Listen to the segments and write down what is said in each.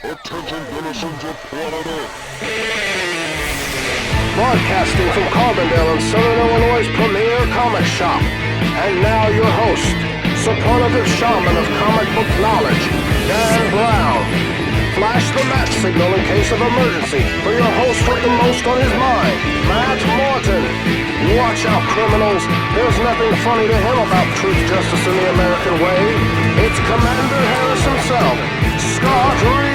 Attention denizens of planet Earth. Broadcasting from Carbondale in Southern Illinois' premier comic shop. And now your host, superlative shaman of comic book knowledge, Dan Brown. Flash the match signal in case of emergency for your host with the most on his mind, Matt Morton. Watch out, criminals. There's nothing funny to him about truth, justice, and the American way. It's Commander Harris himself, Scott Reed.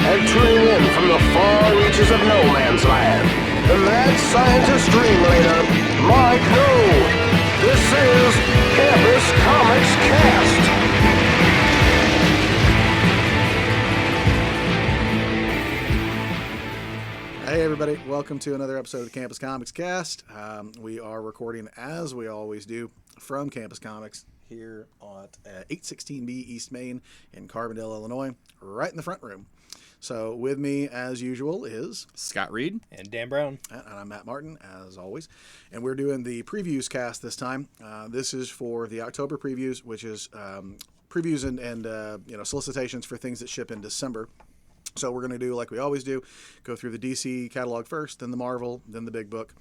And tuning in from the far reaches of no man's land, the mad scientist dream leader, Mike New. This is Campus Comics Cast. Hey everybody, welcome to another episode of the Campus Comics Cast. We are recording, as we always do, from Campus Comics here at 816B East Main in Carbondale, Illinois, right in the front room. So with me, as usual, is Scott Reed and Dan Brown. And I'm Matt Martin, as always. And we're doing the previews cast this time. This is for the October previews, which is previews and solicitations for things that ship in December. So we're going to do like we always do, go through the DC catalog first, then the Marvel, then the big book.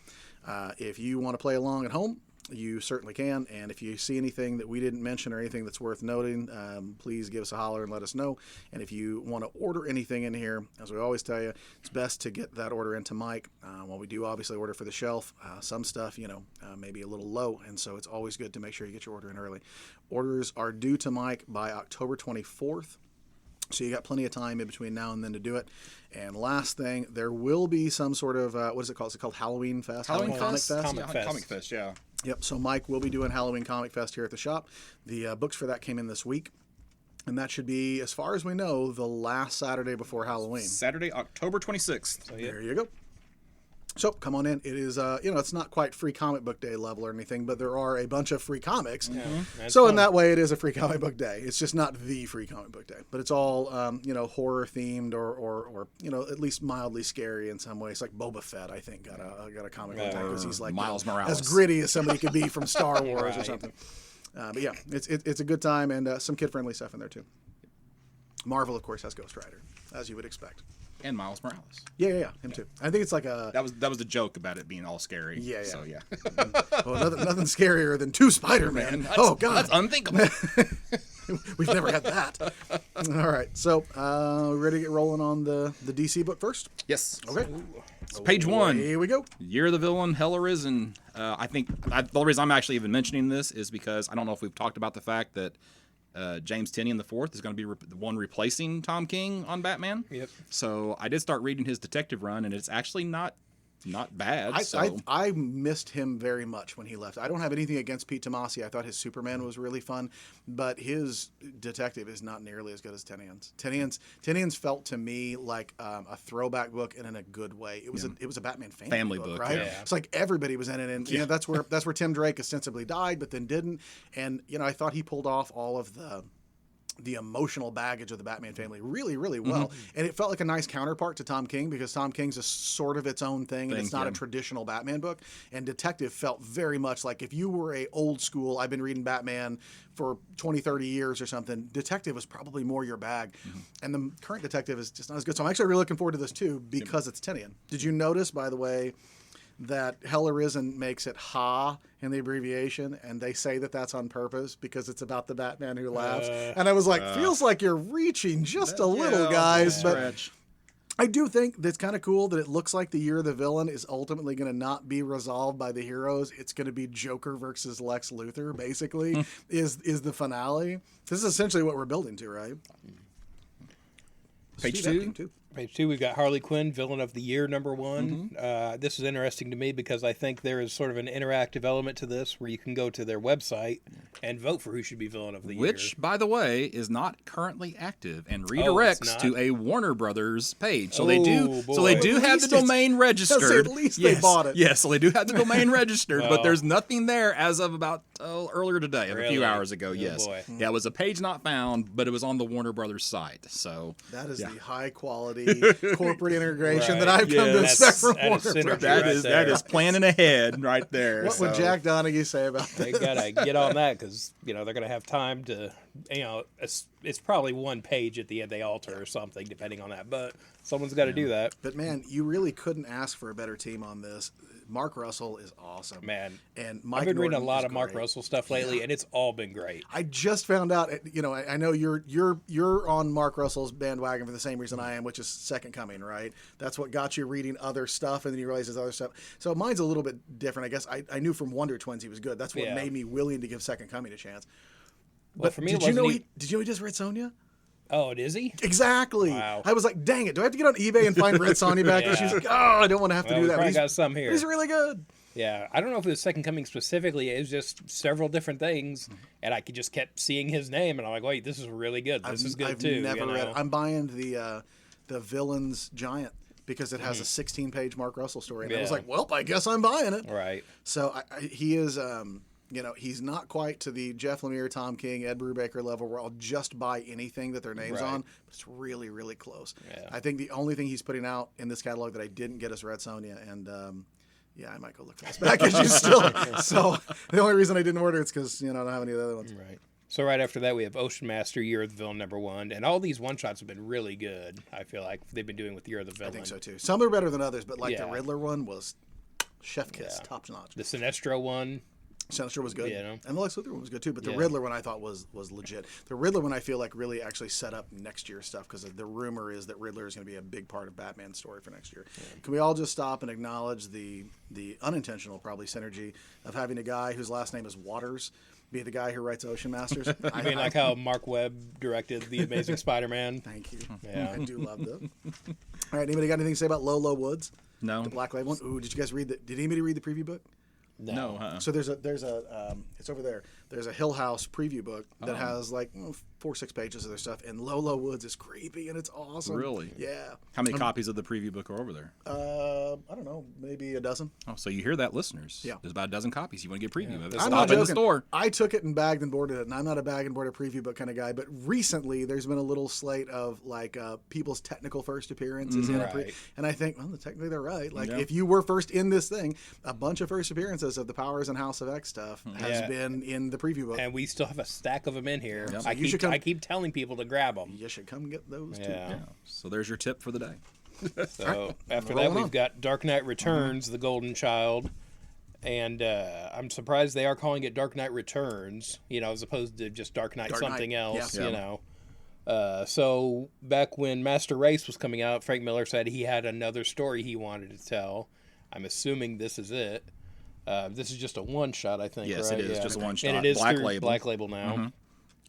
If you want to play along at home, you certainly can. And if you see anything that we didn't mention or anything that's worth noting, please give us a holler and let us know. And if you want to order anything in here, as we always tell you, it's best to get that order into Mike. While we do obviously order for the shelf, some stuff, maybe a little low. And so it's always good to make sure you get your order in early. Orders are due to Mike by October 24th. So you got plenty of time in between now and then to do it. And last thing, there will be some sort of, what is it called? Is it called Halloween Fest? Halloween Comic Fest? Fest? Comic Fest, yeah. Yep, so Mike will be doing Halloween Comic Fest here at the shop. The books for that came in this week. And that should be, as far as we know, the last Saturday before Halloween. Saturday, October 26th. So, yeah. There you go. So come on in. It is, it's not quite free comic book day level or anything, but there are a bunch of free comics. So in that way, it is a free comic book day. It's just not the free comic book day, but it's all, horror themed or at least mildly scary in some ways. Like Boba Fett, I think, got a comic book day because he's like Miles Morales, as gritty as somebody could be from Star Wars Right. or something. But yeah, it's a good time and some kid friendly stuff in there too. Marvel, of course, has Ghost Rider, as you would expect. And Miles Morales. Yeah, him too. I think it's like a... That was the joke about it being all scary. Yeah. So, yeah. Well, nothing scarier than two Spider-Man. Oh, God. That's unthinkable. We've never had that. All right. So, ready to get rolling on the DC book first? Yes. Okay. So page 1. Here we go. Year of the Villain, Hell Arisen. I think the only reason I'm actually even mentioning this is because I don't know if we've talked about the fact that James Tynion IV is going to be the one replacing Tom King on Batman. Yep. So I did start reading his detective run, and it's actually not bad. I missed him very much when he left. I don't have anything against Pete Tomasi. I thought his Superman was really fun, but his detective is not nearly as good as Tynion's. Tynion's felt to me like a throwback book and in a good way. It was a Batman family book, right? Yeah. It's like everybody was in it, and that's where Tim Drake ostensibly died, but then didn't. And I thought he pulled off all of the emotional baggage of the Batman family really, really well. And it felt like a nice counterpart to Tom King because Tom King's a sort of its own thing and it's not a traditional Batman book. And Detective felt very much like if you were a old school, I've been reading Batman for 20, 30 years or something, Detective was probably more your bag. And the current Detective is just not as good. So I'm actually really looking forward to this too because it's Tynion. Did you notice, by the way, that Hell Arisen makes it Ha in the abbreviation, and they say that that's on purpose because it's about the Batman who laughs. And I was like, feels like you're reaching just a little, guys. But I do think that's kind of cool that it looks like the Year of the Villain is ultimately going to not be resolved by the heroes. It's going to be Joker versus Lex Luthor, basically, is the finale. This is essentially what we're building to, right? Page 2. Page 2, we've got Harley Quinn, Villain of the Year, #1. This is interesting to me because I think there is sort of an interactive element to this where you can go to their website and vote for who should be Villain of the Year. Which, by the way, is not currently active and redirects to a Warner Brothers page. So they do have the domain registered. At least they bought it. Yes, so they do have the domain registered, but there's nothing there as of about earlier today, a few hours ago. Yes. Boy. Yeah, it was a page not found, but it was on the Warner Brothers site. So That is yeah. the high quality corporate integration Right. that I've come to that's- expect from that is Warner synergy. Brothers. that is planning ahead right there. What would Jack Donaghy say about that? They got to get on that because, they're going to have time to it's probably one page at the end they alter or something, depending on that. But someone's got to do that. But man, you really couldn't ask for a better team on this. Mark Russell is awesome, Man, and Mike I've been reading a Norton lot is of Mark great. Russell stuff lately, and it's all been great. I just found out. I know you're on Mark Russell's bandwagon for the same reason I am, which is Second Coming, right? That's what got you reading other stuff, and then you realize there's other stuff. So mine's a little bit different, I guess. I knew from Wonder Twins he was good. That's what Yeah. made me willing to give Second Coming a chance. Well, But for me, did it you know wasn't did you know he just read Sonya? Oh, is he? Exactly. Wow. I was like, dang it, do I have to get on eBay and find Red Sonya back there? Yeah. She's like, oh, I don't want to have to Well, do we that. probably But got some here. he's really good. Yeah, I don't know if it was Second Coming specifically. It was just several different things, and I just kept seeing his name, and I'm like, wait, this is really good. This is good I've too. never you know? read it. I'm buying the Villains Giant because it has a 16-page Mark Russell story. And I was Yeah. like, well, I guess I'm buying it. Right. So he is, he's not quite to the Jeff Lemire, Tom King, Ed Brubaker level where I'll just buy anything that their name's Right. on. But it's really, really close. Yeah. I think the only thing he's putting out in this catalog that I didn't get is Red Sonya, and I might go look for this back issues still. So the only reason I didn't order it's because I don't have any of the other ones. Right. So right after that, we have Ocean Master, Year of the Villain #1, and all these one-shots have been really good. I feel like they've been doing with Year of the I Villain. think so too. Some are better than others, but like the Yeah. Riddler one was chef kiss, Yeah. top notch. The Sinestro one, Sinestro was good, Yeah. and the Lex Luthor one was good too. But the Yeah. Riddler one I thought was legit. The Riddler one I feel like really actually set up next year's stuff because the rumor is that Riddler is going to be a big part of Batman's story for next year. Can we all just stop and acknowledge the unintentional probably synergy of having a guy whose last name is Waters be the guy who writes Ocean Masters? I mean, like how Mark Webb directed The Amazing Spider-Man. Thank you. Yeah. I do love that. All right, anybody got anything to say about Lolo Woods? No. The Black Label one. Ooh, did you guys read Did anybody read the preview book? No. Uh-uh. So there's a it's over there. There's a Hill House preview book that has like 4 or 6 pages of their stuff, and Lolo Woods is creepy and it's awesome. Really? Yeah. How many copies of the preview book are over there? I don't know, maybe a dozen. Oh, so you hear that, listeners? Yeah. There's about a dozen copies. You want to get preview of it? There's I'm Stop not in the joking. store. I took it and bagged and boarded it, and I'm not a bag and boarded preview book kind of guy. But recently, there's been a little slate of like people's technical first appearances in a Right. and I think, well, technically they're right. Like Yeah. if you were first in this thing, a bunch of first appearances of the Powers and House of X stuff has Yeah. been in the preview book. And we still have a stack of them in here. So I you should come- keep telling people to grab them. You should come get those too. Yeah. So there's your tip for the day. So after that, Rolling we've on. got Dark Knight Returns, The Golden Child, and I'm surprised they are calling it Dark Knight Returns, as opposed to just Dark Knight Dark something Knight, else, yeah. So back when Master Race was coming out, Frank Miller said he had another story he wanted to tell. I'm assuming this is it. This is just a one shot, I think. Yes, right? it is just a one shot. And it is Black through Label. Black Label now.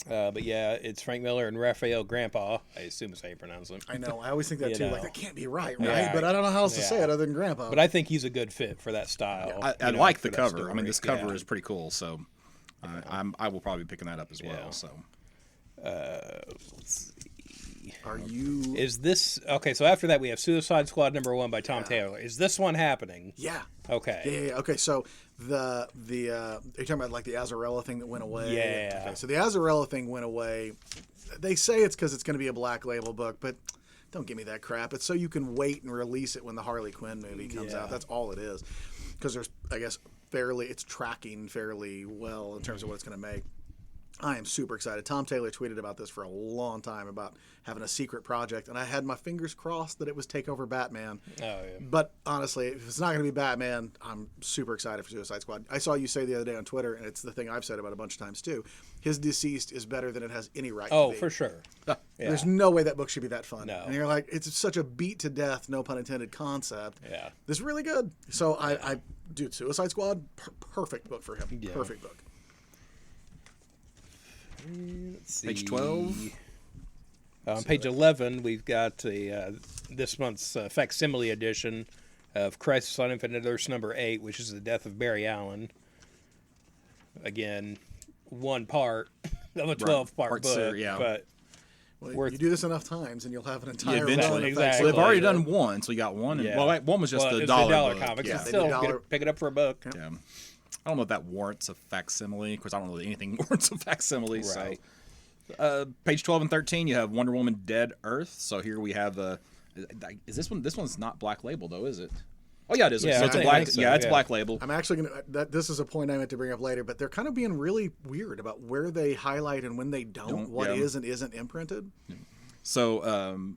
But yeah, it's Frank Miller and Raphael Grandpa. I assume is how you pronounce him. I know. I always think that You too. know. Like that can't be right, Yeah. right? But I don't know how else to Yeah. say it other than Grandpa. But I think he's a good fit for that style. I you know, like for the that cover. I story. mean, this cover Yeah. is pretty cool. So I will probably be picking that up as well. Yeah. So Are you? Is this okay? So after that, we have Suicide Squad #1 by Tom Taylor. Is this one happening? Yeah. Okay. Yeah. Okay. So are you talking about like the Azarella thing that went away? Yeah. Okay, so the Azarella thing went away. They say it's because it's going to be a Black Label book, but don't give me that crap. It's so you can wait and release it when the Harley Quinn movie comes out. That's all it is. Because there's, I guess, it's tracking fairly well in terms of what it's going to make. I am super excited. Tom Taylor tweeted about this for a long time about having a secret project, and I had my fingers crossed that it was Takeover Batman. Oh yeah. But honestly, if it's not going to be Batman, I'm super excited for Suicide Squad. I saw you say the other day on Twitter, and it's the thing I've said about a bunch of times too. His Deceased is better than it has any right to Oh, be. for sure. Yeah. There's no way that book should be that fun. No. And you're like, it's such a beat to death, no pun intended, concept. Yeah. It's really good. So dude, Suicide Squad, perfect book for him. Yeah. Perfect book. Let's see. Page 12. On page 11, we've got this month's facsimile edition of Crisis on Infinite Earths #8, which is the death of Barry Allen. Again, one part of a 12-part Part book. series, yeah. But Well, Worth- you do this enough times, and you'll have an entire run eventually. of Exactly. So they've already facsimile. done one. So you got one. And, Yeah. well, one was just well, the it's dollar, the book. comics. Yeah. It's They still did dollar- pick it up for a book. Yeah. I don't know if that warrants a facsimile. Of course, I don't know that anything warrants a facsimile. Right. So, page 12 and 13, you have Wonder Woman: Dead Earth. So here we have is this one? This one's not Black Label though, is it? Oh yeah, it is. Yeah, so it's I a black. think so, yeah, it's a yeah. black label. I'm actually gonna. This is a point I meant to bring up later, but they're kind of being really weird about where they highlight and when they don't. What yeah. is and isn't imprinted. So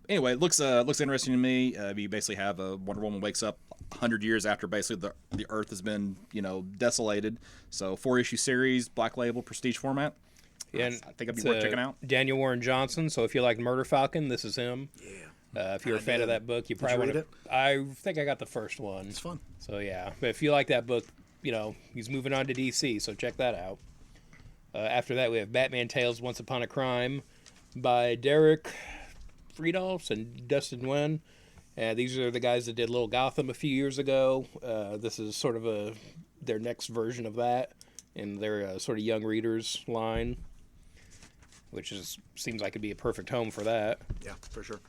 anyway, it looks interesting to me. You basically have a Wonder Woman wakes up 100 years after basically the Earth has been desolated. So 4-issue series, black label, prestige format. And I think it'd be it's, worth checking out. Daniel Warren Johnson. So if you like Murder Falcon, this is him. Yeah, If you're a fan of that book, you you probably want read to. I think I got the first one. it's fun. So yeah, but if you like that book, he's moving on to DC, so check that out. After that, we have Batman Tales: Once Upon a Crime by Derek Friedolfs and Dustin Nguyen. These are the guys that did Little Gotham a few years ago. This is sort of their next version of that in their sort of young readers line, which seems like it'd be a perfect home for that. Yeah, for sure.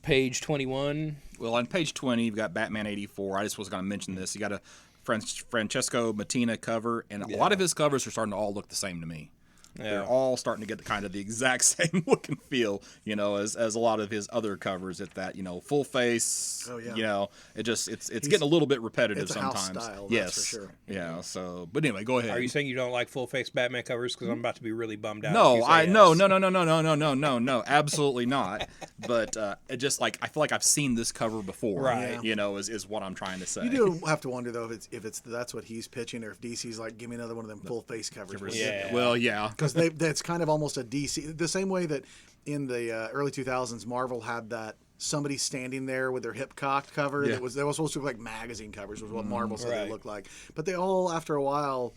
Page 21. Well, on page 20, you've got Batman 84. I just was going to mention this. You got a Francesco Mattina cover, and a lot of his covers are starting to all look the same to me. They're all starting to get kind of the exact same look and feel, as a lot of his other covers at that, full face. Oh, yeah. It's getting a little bit repetitive It's a house sometimes. style, that's yes, for sure. Yeah. So, but anyway, go ahead. Are you saying you don't like full face Batman covers? Because I'm about to be really bummed out. if No, you say no, absolutely not. But it just I feel like I've seen this cover before. Right. Is what I'm trying to say. You do have to wonder though if it's that's what he's pitching, or if DC's like, give me another one of them full face covers. Yeah. Well, yeah. Because that's kind of almost a DC, the same way that in the early 2000s Marvel had that somebody standing there with their hip cocked cover Yeah. that was supposed to look like magazine covers was what Marvel said Right. they looked like, but they all after a while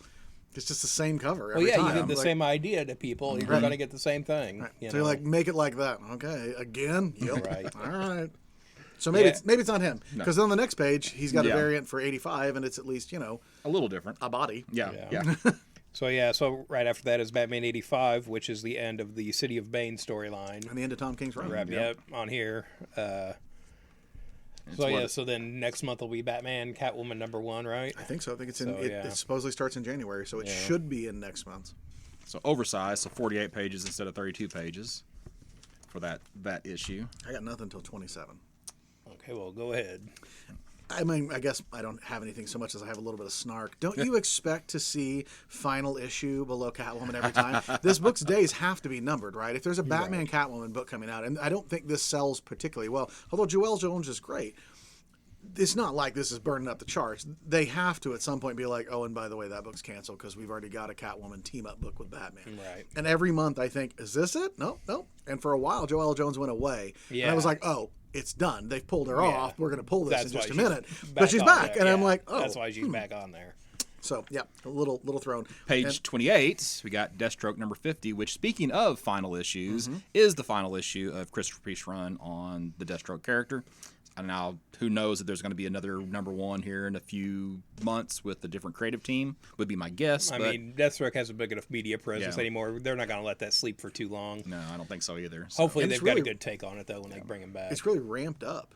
it's just the same cover every Well, yeah, time. you give the Like, same idea to people, you're going to get the same thing. so you're like, make it like that. Okay, again. Yep. Right. All right. So maybe Yeah. it's not him, because on the next page he's got a Yeah. variant for 85 and it's at least A little different. a body. Yeah. Yeah. So right after that is Batman 85, which is the end of the City of Bane storyline. And the end of Tom King's run. Wrap me up on here. So then next month will be Batman Catwoman #1, right? I think so. I think it's in. So, yeah. It supposedly starts in January, so it should be in next month. So oversized, so 48 pages instead of 32 pages for that issue. I got nothing until 27. Okay, well, go ahead. I mean, I guess I don't have anything so much as I have a little bit of snark. Don't you expect to see final issue below Catwoman every time? This book's days have to be numbered, right? If there's a Batman Catwoman book coming out, and I don't think this sells particularly well, although Joelle Jones is great, it's not like this is burning up the charts. They have to at some point be like, oh, and by the way, that book's canceled because we've already got a Catwoman team-up book with Batman. Right. And every month I think, is this it? No. And for a while, Joelle Jones went away. And I was Yeah. like, oh, it's done. They've pulled her off. We're going to pull this That's in just why a she's minute. But she's on back. there, And I'm yeah. like, oh. That's why she's back on there. So, yeah, a little thrown. Page 28, we got Deathstroke #50, which, speaking of final issues, is the final issue of Christopher Priest's run on the Deathstroke character. And now, who knows if there's going to be another #1 here in a few months with a different creative team, would be my guess. I but mean, Deathstroke has a big enough media presence Yeah. anymore. They're not going to let that sleep for too long. no, I don't think so either. So. Hopefully, And they've it's got a really- good take on it, though, when they bring him back. It's really ramped up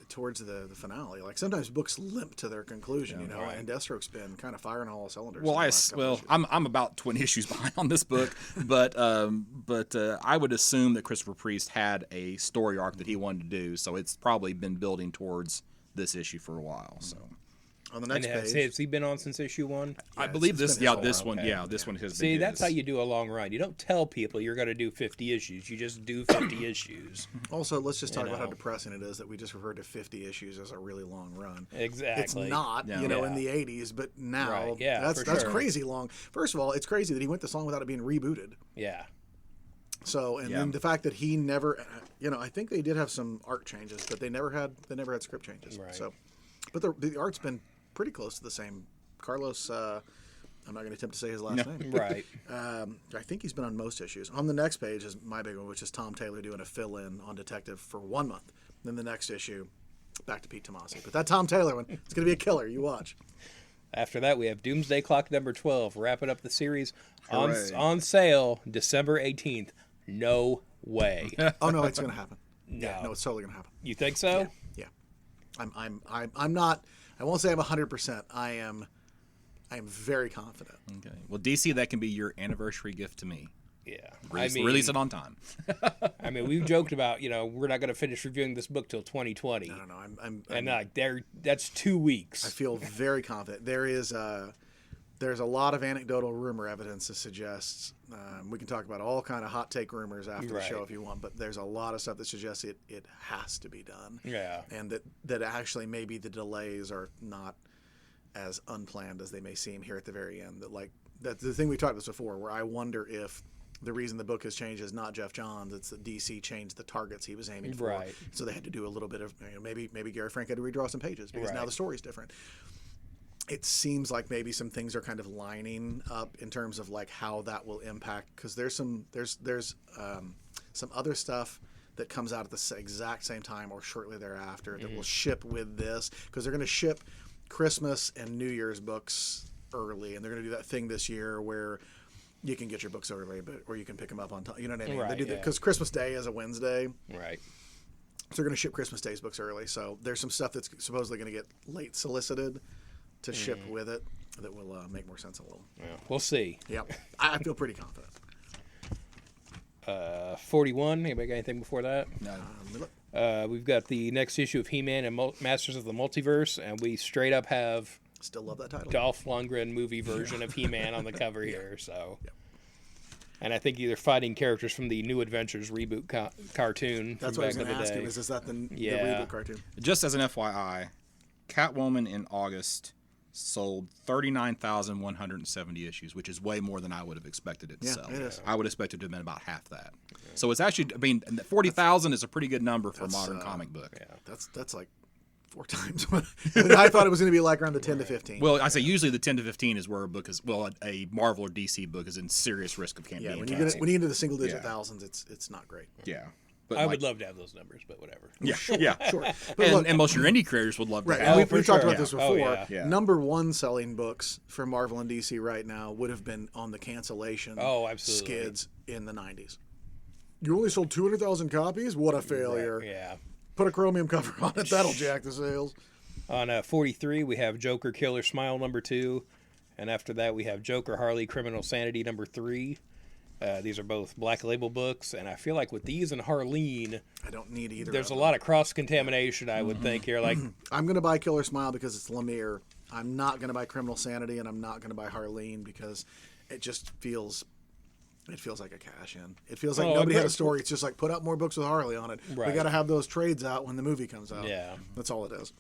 towards the finale. Like, sometimes books limp to their conclusion, right. and Deathstroke's been kind of firing all cylinders. Well, in the last couple issues. I'm about 20 issues behind on this book, but I would assume that Christopher Priest had a story arc that he wanted to do, so it's probably been building towards this issue for a while. So on the And next page. has he been on since issue 1? I believe it's this, been his this whole one, run. this one has been. See, that's his. how you do a long run. You don't tell people you're going to do 50 issues. You just do 50 issues. Also, let's just talk about how know. depressing it is that we just referred to 50 issues as a really long run. Exactly. It's not, Yeah. in Yeah. the 80s, but now Right. Yeah, that's for that's sure. crazy long. First of all, it's crazy that he went this long without it being rebooted. Yeah. So, and Yeah. then the fact that he never, I think they did have some art changes, but they never had script changes. Right. So, but the art's been pretty close to the same. Carlos, I'm not going to attempt to say his last name. Right. I think he's been on most issues. On the next page is my big one, which is Tom Taylor doing a fill-in on Detective for 1 month. Then the next issue, back to Pete Tomasi. But that Tom Taylor one, it's going to be a killer. You watch. After that, we have Doomsday Clock #12, wrapping up the series Hooray. on sale December 18th. No way. Oh no, it's going to happen. No. No, it's totally going to happen. You think so? Yeah. I'm not. I won't say I'm 100%. I am very confident. Okay. Well, DC, that can be your anniversary gift to me. Yeah. Release it on time. I mean, we've joked about, we're not going to finish reviewing this book till 2020. I don't know. And that's 2 weeks. I feel very confident. There's a lot of anecdotal rumor evidence that suggests we can talk about all kind of hot take rumors after the show if you want, but there's a lot of stuff that suggests it has to be done. Yeah. And that actually maybe the delays are not as unplanned as they may seem here at the very end. That's the thing we talked about this before, where I wonder if the reason the book has changed is not Jeff Johns, it's that DC changed the targets he was aiming for. Right. So they had to do a little bit of maybe Gary Frank had to redraw some pages because now the story's different. It seems like maybe some things are kind of lining up in terms of like how that will impact, because there's some other stuff that comes out at the exact same time or shortly thereafter that will ship with this, because they're going to ship Christmas and New Year's books early, and they're going to do that thing this year where you can get your books early, or you can pick them up on time. You know what I mean? Right, They do that because Christmas Day is a Wednesday. Right. So they're going to ship Christmas Day's books early. So there's some stuff that's supposedly going to get late solicited to ship with it that will make more sense a little. Yeah. We'll see. Yep. I feel pretty confident. 41. Anybody got anything before that? No. We've got the next issue of He-Man and Masters of the Multiverse, and we straight up have Still love that title. Dolph Lundgren movie version of He-Man on the cover here. So, and I think either fighting characters from the New Adventures reboot cartoon. That's from what I was back going to in the ask day. you. Is that the reboot cartoon? Just as an FYI, Catwoman in August sold 39,170 issues, which is way more than I would have expected it to sell. It is. I would expect it to have been about half that. So it's actually, 40,000 is a pretty good number for a modern comic book. Yeah. That's like 4 times what I thought it was going to be, like around the 10 to 15. Well, I say usually the 10 to 15 is where a book is, a Marvel or DC book is in serious risk of being when canceled. you get into the single digit thousands, it's not great. Yeah. But I would love to have those numbers, but whatever. Yeah, Sure. But look, and most of your indie creators would love to right, have and it. we've for talked sure. about this Yeah. before. Oh, yeah. Number one selling books for Marvel and DC right now would have been on the cancellation Oh, absolutely. skids in the 90s. You only sold 200,000 copies? What a failure. Yeah. Put a chromium cover on it. That'll jack the sales. On 43, we have Joker Killer Smile number 2, and after that we have Joker Harley Criminal Sanity number 3. These are both Black Label books, and I feel like with these and Harleen, I don't need either. there's a of lot of cross-contamination, I would think, here. Like, them. I'm going to buy Killer Smile because it's Lemire. I'm not going to buy Criminal Sanity, and I'm not going to buy Harleen because it just feels... It feels like a cash in. It feels like nobody had a story. It's just like, put out more books with Harley on it. Right. We got to have those trades out when the movie comes out. Yeah. That's all it is.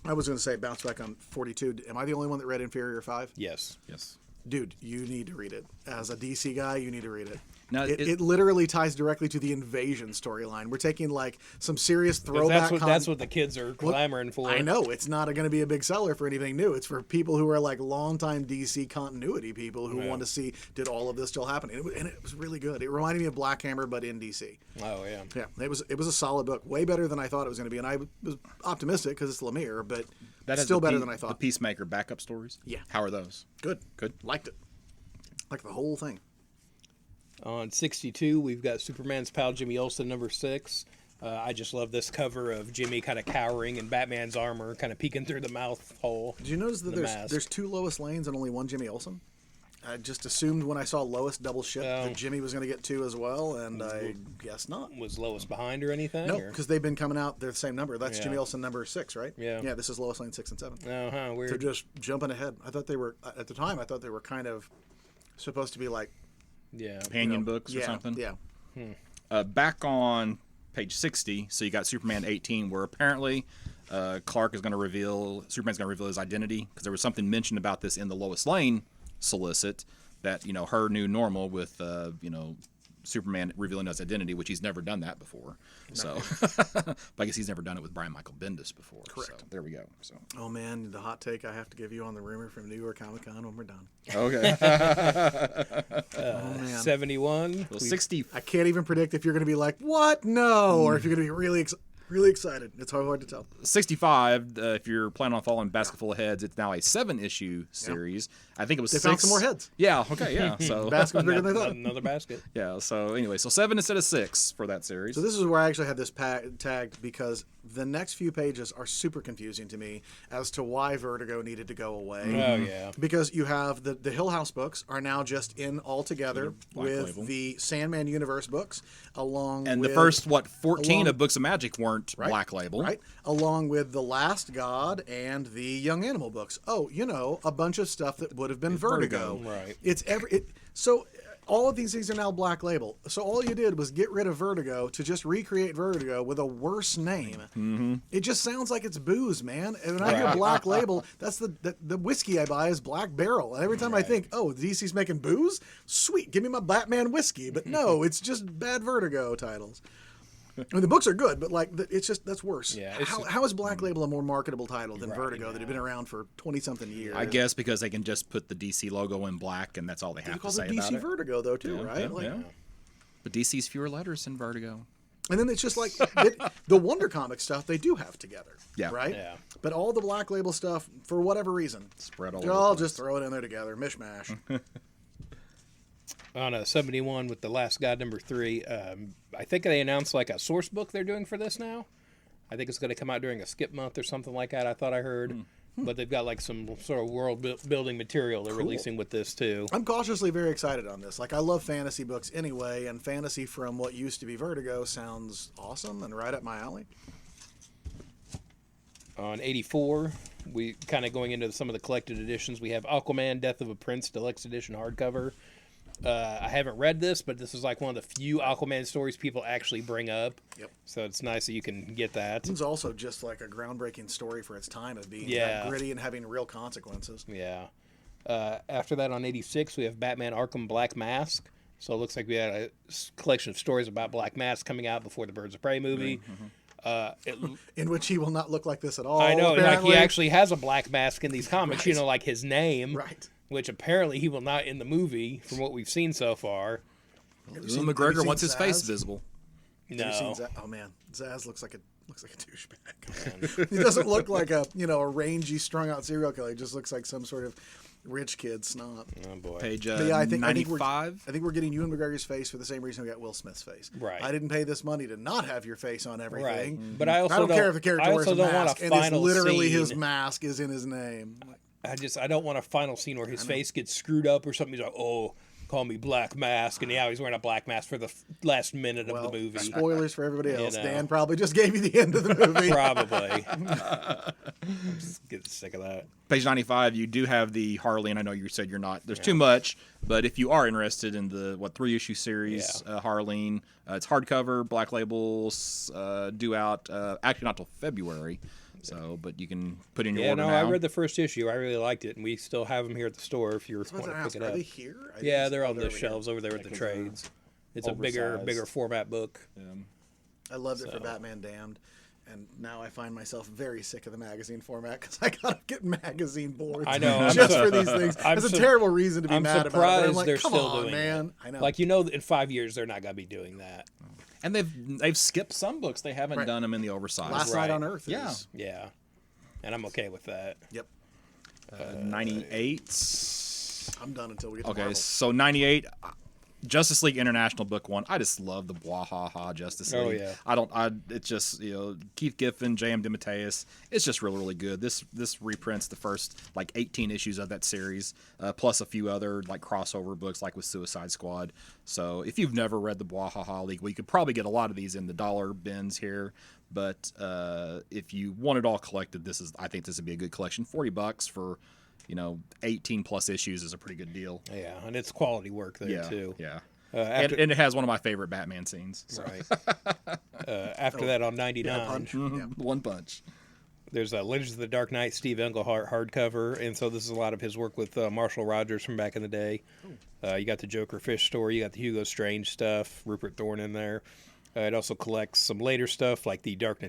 I was going to say, bounce back on 42. Am I the only one that read Inferior 5? yes. Yes. Dude, you need to read it. As a DC guy, you need to read it. Now, It literally ties directly to the Invasion storyline. We're taking like some serious throwback. That's what the kids are clamoring for. I know it's not going to be a big seller for anything new. It's for people who are like longtime DC continuity people who want to see, did all of this still happen? And it was really good. It reminded me of Black Hammer, but in DC. Oh, yeah. Yeah, it was a solid book, way better than I thought it was going to be, and I was optimistic because it's Lemire, but has still the better than I thought. The Peacemaker backup stories? Yeah. How are those? Good, Good. liked it, like the whole thing. On 62, we've got Superman's pal Jimmy Olsen number 6. I just love this cover of Jimmy kind of cowering in Batman's armor, kind of peeking through the mouth hole. Did you notice that The mask. there's 2 Lois Lanes and only 1 Jimmy Olsen? I just assumed when I saw Lois double ship that Jimmy was going to get 2 as well, and I guess not. Was Lois behind or anything? No, or? because they've been coming out. They're the same number. That's Yeah. Jimmy Olsen number 6, right? Yeah. Yeah, this is Lois Lane 6 and 7. Oh, huh, weird. They're just jumping ahead. I thought they were at the time. I thought they were kind of supposed to be like Yeah. Companion books or yeah, something? Yeah. Back on page 60, so you got Superman 18, where apparently Superman's going to reveal his identity, because there was something mentioned about this in the Lois Lane solicit, that, her new normal with, Superman revealing his identity, which he's never done that before. So, but I guess he's never done it with Brian Michael Bendis before. Correct. So, there we go. So, Oh man, the hot take I have to give you on the rumor from New York Comic Con when we're done. okay. Oh man, 71. Well, 60. I can't even predict if you're going to be like, "What? No," or if you're going to be really excited. It's hard to tell. 65, if you're planning on following Basketful of Heads, it's now a 7-issue series. I think it was They 6. found some more heads. Yeah, okay, yeah. So, Basket's bigger than I thought. Another basket. yeah, so anyway, so 7 instead of 6 for that series. So this is where I actually had this tagged because the next few pages are super confusing to me as to why Vertigo needed to go away. Oh yeah. Because you have the Hill House books are now just in all together with Label. the Sandman Universe books, along And with the first 14 along- of Books of Magic weren't right, Black Label. right? Along with the Last God and the Young Animal books. Oh, a bunch of stuff that would have been Vertigo. Right. So all of these things are now Black Label. So all you did was get rid of Vertigo to just recreate Vertigo with a worse name. Mm-hmm. It just sounds like it's booze, man. And when I hear Black Label, that's the whiskey I buy is Black Barrel. And every time I think, oh, DC's making booze, sweet, give me my Batman whiskey. But no, it's just bad Vertigo titles. I mean, the books are good, but it's just that's worse. Yeah, How is Black Label a more marketable title than Vertigo that had been around for 20-something years? I guess because they can just put the DC logo in black, and that's all they have to Because say of about DC it. Vertigo, though, too, right? Yeah. But DC's fewer letters than Vertigo. And then it's just like the Wonder Comic stuff they do have together. Yeah. Right? Yeah. But all the Black Label stuff, for whatever reason, Spread all they'll over all the just throw it in there together. Mishmash. On a 71 with The Last God #3, I think they announced like a source book they're doing for this now. I think it's going to come out during a skip month or something like that. I thought I heard, but they've got like some sort of world building material they're releasing with this too. I'm cautiously very excited on this. Like, I love fantasy books anyway, and fantasy from what used to be Vertigo sounds awesome and right up my alley. On 84, we kind of going into some of the collected editions. We have Aquaman: Death of a Prince Deluxe Edition hardcover. I haven't read this, but this is like one of the few Aquaman stories people actually bring up. Yep. So it's nice that you can get that. It's also just like a groundbreaking story for its time of being Yeah. that gritty and having real consequences. Yeah. After that, on 86, we have Batman Arkham Black Mask. So it looks like we had a collection of stories about Black Mask coming out before the Birds of Prey movie. In which he will not look like this at all. I know, and like apparently. he actually has a black mask in these comics, you know, like his name. Right. Which apparently he will not in the movie, from what we've seen so far. Have you Ewan seen- have you McGregor seen wants his face Zaz? visible. Have you seen No. Zaz? Oh man, Zaz looks like a douchebag. He doesn't look like a rangy, strung out serial killer. He just looks like some sort of rich kid snot. Oh boy. Page But yeah, I think 95. I think we're getting Ewan McGregor's face for the same reason we got Will Smith's face. Right. I didn't pay this money to not have your face on everything. Right. But I also don't care if the character I wears a also don't want mask, a and it's final literally scene. his mask is in his name. I don't want a final scene where his face gets screwed up or something. He's like, oh, call me Black Mask, and yeah, he's wearing a black mask for the last minute of the movie. Spoilers for everybody else. know. Dan probably just gave you the end of the movie. Probably. I'm just getting sick of that. Page 95, you do have the Harley, and I know you said you're not. There's too much, but if you are interested in the 3-issue series, Harleen, it's hardcover, Black Labels, due out actually not till February. So, but you can put in your Yeah, order no, now. I read the first issue. I really liked it, and we still have them here at the store if you want I was to gonna pick ask, it are up. they here? I Yeah, think they're on over the here. shelves over there with the trades. It's a oversized. bigger format book. I loved it for Batman Damned, and now I find myself very sick of the magazine format because I gotta get magazine boards. I know, I'm just so- for these things. I'm It's a so- terrible reason to be I'm mad about it. But surprised I'm like, they're come still on, doing man. it. I know. Like, you know, in 5 years they're not going to be doing that. And they've skipped some books. They haven't Right. done them in the oversized. Last Right. Night on Earth. Yeah. Is, Yeah, and I'm okay with that. Yep. 98. I'm done until we get to Okay, Marvel. so 98, Justice League International book 1. I just love the Bwahaha Justice League. Oh, yeah. It's just, Keith Giffen, J.M. DeMatteis. It's just really, really good. This reprints the first 18 issues of that series, plus a few other crossover books like with Suicide Squad. So if you've never read the Bwahaha League, we could probably get a lot of these in the dollar bins here. But if you want it all collected, I think this would be a good collection. $40 for 18 plus issues is a pretty good deal. Yeah, and it's quality work there too. Yeah. After, And it has one of my favorite Batman scenes. So. right. After that, on 99, Punch. Mm-hmm. Yeah. One punch. there's Legends of the Dark Knight Steve Englehart hardcover, and so this is a lot of his work with Marshall Rogers from back in the day. You got the Joker Fish story, you got the Hugo Strange stuff, Rupert Thorne in there. It also collects some later stuff like the Dark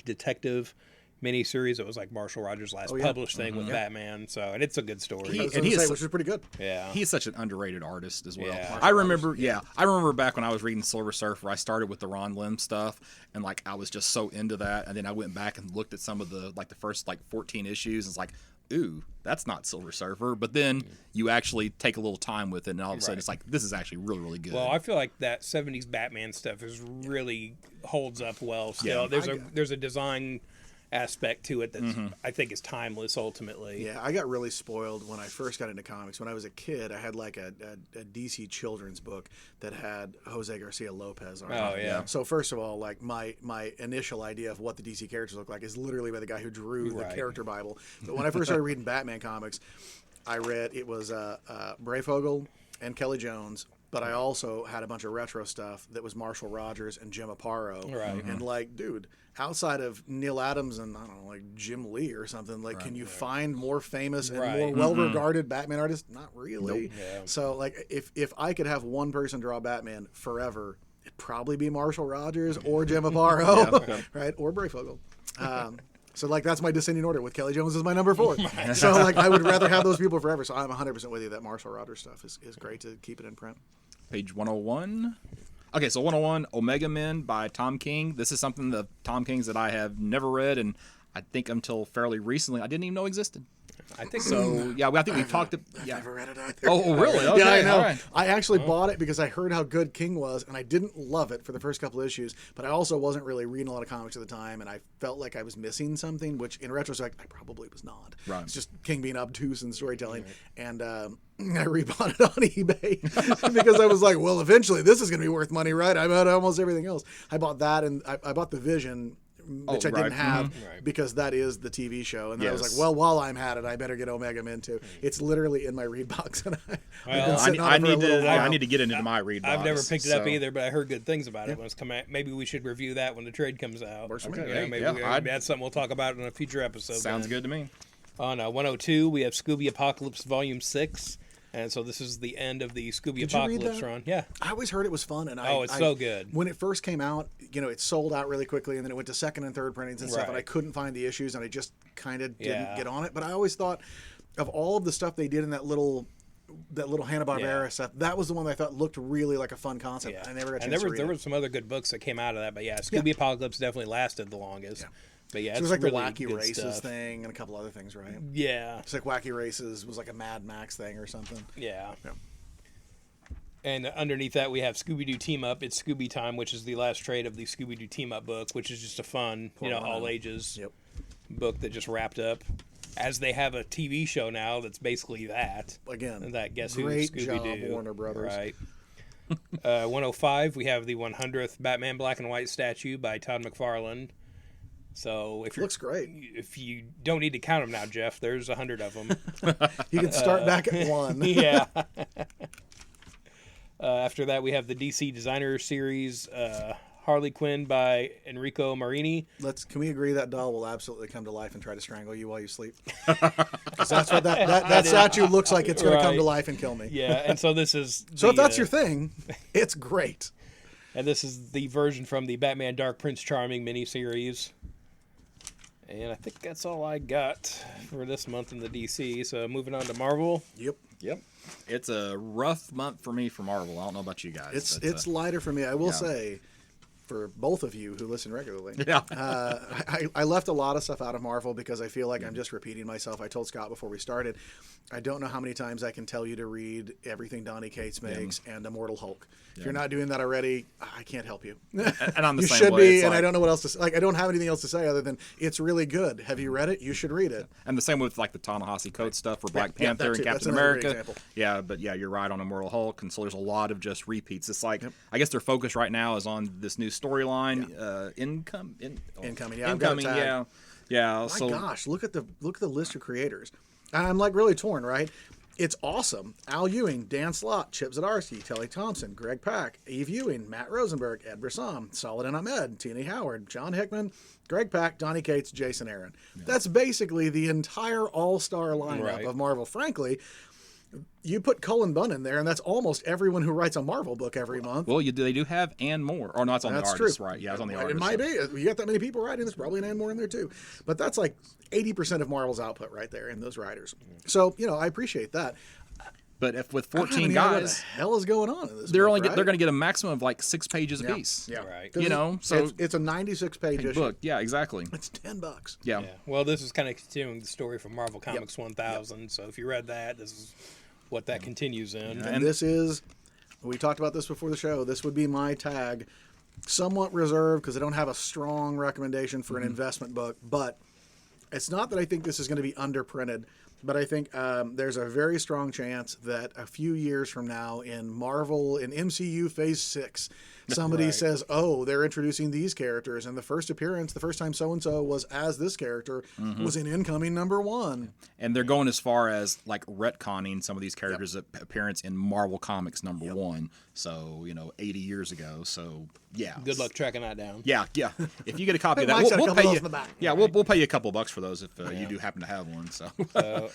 Detective miniseries. It was like Marshall Rogers' last published thing with Batman. So, and it's a good story. I was And gonna he say, is- which is pretty good. Yeah. He is such an underrated artist as well. Yeah. I remember back when I was reading Silver Surfer, I started with the Ron Lim stuff, and I was just so into that. And then I went back and looked at some of the the first 14 issues. And it's like, ooh, that's not Silver Surfer. But then you actually take a little time with it, and all of a sudden it's like, this is actually really, really good. Well, I feel like that 70s Batman stuff is really holds up well still. Yeah. There's a design aspect to it that I think is timeless ultimately. Yeah, I got really spoiled when I first got into comics. When I was a kid, I had like a DC children's book that had Jose Garcia Lopez on it. Oh, yeah. So first of all, like my initial idea of what the DC characters look like is literally by the guy who drew the character Bible. But when I first started reading Batman comics, I read it was Breyfogle and Kelly Jones. But I also had a bunch of retro stuff that was Marshall Rogers and Jim Aparo. Right. And like, dude, outside of Neil Adams and, I don't know, like Jim Lee or something, like, can you find more famous and more well-regarded Batman artists? Not really. Nope. Yeah. So, like, if I could have one person draw Batman forever, it'd probably be Marshall Rogers or Jim Aparo, right? Or Breyfogle. So, like, that's my descending order with Kelly Jones as my number 4. So, like, I would rather have those people forever. So I'm 100% with you that Marshall Rogers stuff is great to keep it in print. Page 101. Okay, so 101, Omega Men by Tom King. This is something that Tom King's that I have never read, and I think until fairly recently I didn't even know existed. I think So yeah, I think we talked. I've never read it either. Oh, really? Okay, Yeah, I know. all right. I actually bought it because I heard how good King was, and I didn't love it for the first couple of issues, but I also wasn't really reading a lot of comics at the time, and I felt like I was missing something, which in retrospect, I probably was not. Right. It's just King being obtuse in storytelling, and I rebought it on eBay because I was like, well, eventually this is going to be worth money, right? I bought almost everything else. I bought that, and I bought The Vision, which I right. didn't have Right. because that is the TV show. And then I was Yes. like, well, while I'm at it, I better get Omega Men too. It's literally in my read box. And I've been Well, sitting on I it for a need little to. while. I need to get into my read box. I've never picked it up so- either, but I heard good things about it when it's come out. Maybe we should review that when the trade comes out. Works for me. Okay, Maybe yeah, that's something we'll talk about in a future episode. Sounds then. good to me. On 102, we have Scooby Apocalypse Volume 6. And so this is the end of the Scooby Did you read Apocalypse that? run. Yeah. I always heard it was fun. And It's so good. When it first came out, it sold out really quickly, and then it went to second and third printings and stuff, and Right. I couldn't find the issues, and I just kind of didn't Yeah. get on it. But I always thought of all of the stuff they did in that little Hanna-Barbera Yeah. stuff, that was the one that I thought looked really like a fun concept. Yeah. I never got a and chance there to read were it. some other good books that came out of that, but yeah, Scooby Apocalypse definitely lasted the longest. Yeah. But yeah, So it it's was like really the Wacky good Races stuff. thing and a couple other things, right? Yeah. It's like Wacky Races was like a Mad Max thing or something. Yeah. Yeah. And underneath that, we have Scooby-Doo Team Up. It's Scooby Time, which is the last trade of the Scooby-Doo Team Up book, which is just a fun, all ages Yep. book that just wrapped up. As they have a TV show now that's basically that. Again, And that Guess great Who job, Scooby-Doo. Warner Brothers. Right. 105, we have the 100th Batman Black and White statue by Todd McFarlane. So if Looks great. if you don't need to count them now, Jeff, there's 100 of them. You can start back at 1. Yeah. After that, we have the DC Designer Series, Harley Quinn by Enrico Marini. Can we agree that doll will absolutely come to life and try to strangle you while you sleep? 'Cause that's what that statue looks like. It's going to come Right. to life and kill me. Yeah, and so this is. So if the, that's your thing, it's great. And this is the version from the Batman Dark Prince Charming miniseries. And I think that's all I got for this month in the DC. So moving on to Marvel. Yep. Yep. It's a rough month for me for Marvel. I don't know about you guys. but, It's lighter for me. I will say, for both of you who listen regularly, Yeah. I left a lot of stuff out of Marvel because I feel like I'm just repeating myself. I told Scott before we started, I don't know how many times I can tell you to read everything Donny Cates makes and Immortal Hulk. If you're not doing that already, I can't help you. and I'm the You same should way. be, It's and I like- don't know what else to say. Like, I don't have anything else to say other than it's really good. Have you read it? You should read it. And the same with like the Ta-Nehisi Coates stuff for Black yeah, Panther that and too. That's Captain another great America. example. Yeah, but yeah, you're right on Immortal Hulk, and so there's a lot of just repeats. It's like I guess their focus right now is on this new storyline, Incoming, yeah, I've got it incoming, tagged. yeah. My So gosh, look at the list of creators. I'm like really torn, right? It's awesome. Al Ewing, Dan Slott, Chip Zdarsky, Telly Thompson, Greg Pak, Eve Ewing, Matt Rosenberg, Ed Brisson, Saladin Ahmed, Tina Howard, John Hickman, Greg Pak, Donny Cates, Jason Aaron. That's basically the entire all-star lineup Right. of Marvel. Frankly, you put Cullen Bunn in there, and that's almost everyone who writes a Marvel book every month. well, they do have and more, or no, it's on That's the artist, true. right? Yeah, it's on the It artist. might so- be. You got that many people writing, there's probably an and more in there too. But that's like 80% of Marvel's output right there in those writers. So, I appreciate that. But if with I don't have 14 any idea what the guys, hell is going on in this? they're book, only right? they're going to get a maximum of like 6 pages Yeah. apiece. Yeah, Right. 'Cause You know, so it's a 96-page issue. book. Yeah, exactly. It's $10. Yeah. Yeah. Well, this is kind of continuing the story from Marvel Comics 1000. So if you read that, this is what that continues in. And this is, we talked about this before the show. This would be my tag, somewhat reserved because I don't have a strong recommendation for an investment book. But it's not that I think this is going to be underprinted, but I think there's a very strong chance that a few years from now in Marvel, in MCU Phase 6, somebody Right. says, oh, they're introducing these characters. And the first appearance, the first time so-and-so was as this character, was in incoming #1. And they're going as far as like retconning some of these characters' appearance in Marvel Comics #1. So 80 years ago. So yeah. Good luck tracking that down. Yeah. If you get a copy of that, Mike's got a we'll couple pay of those you. in the back. Yeah, we'll pay you a couple bucks for those if you do happen to have one. So.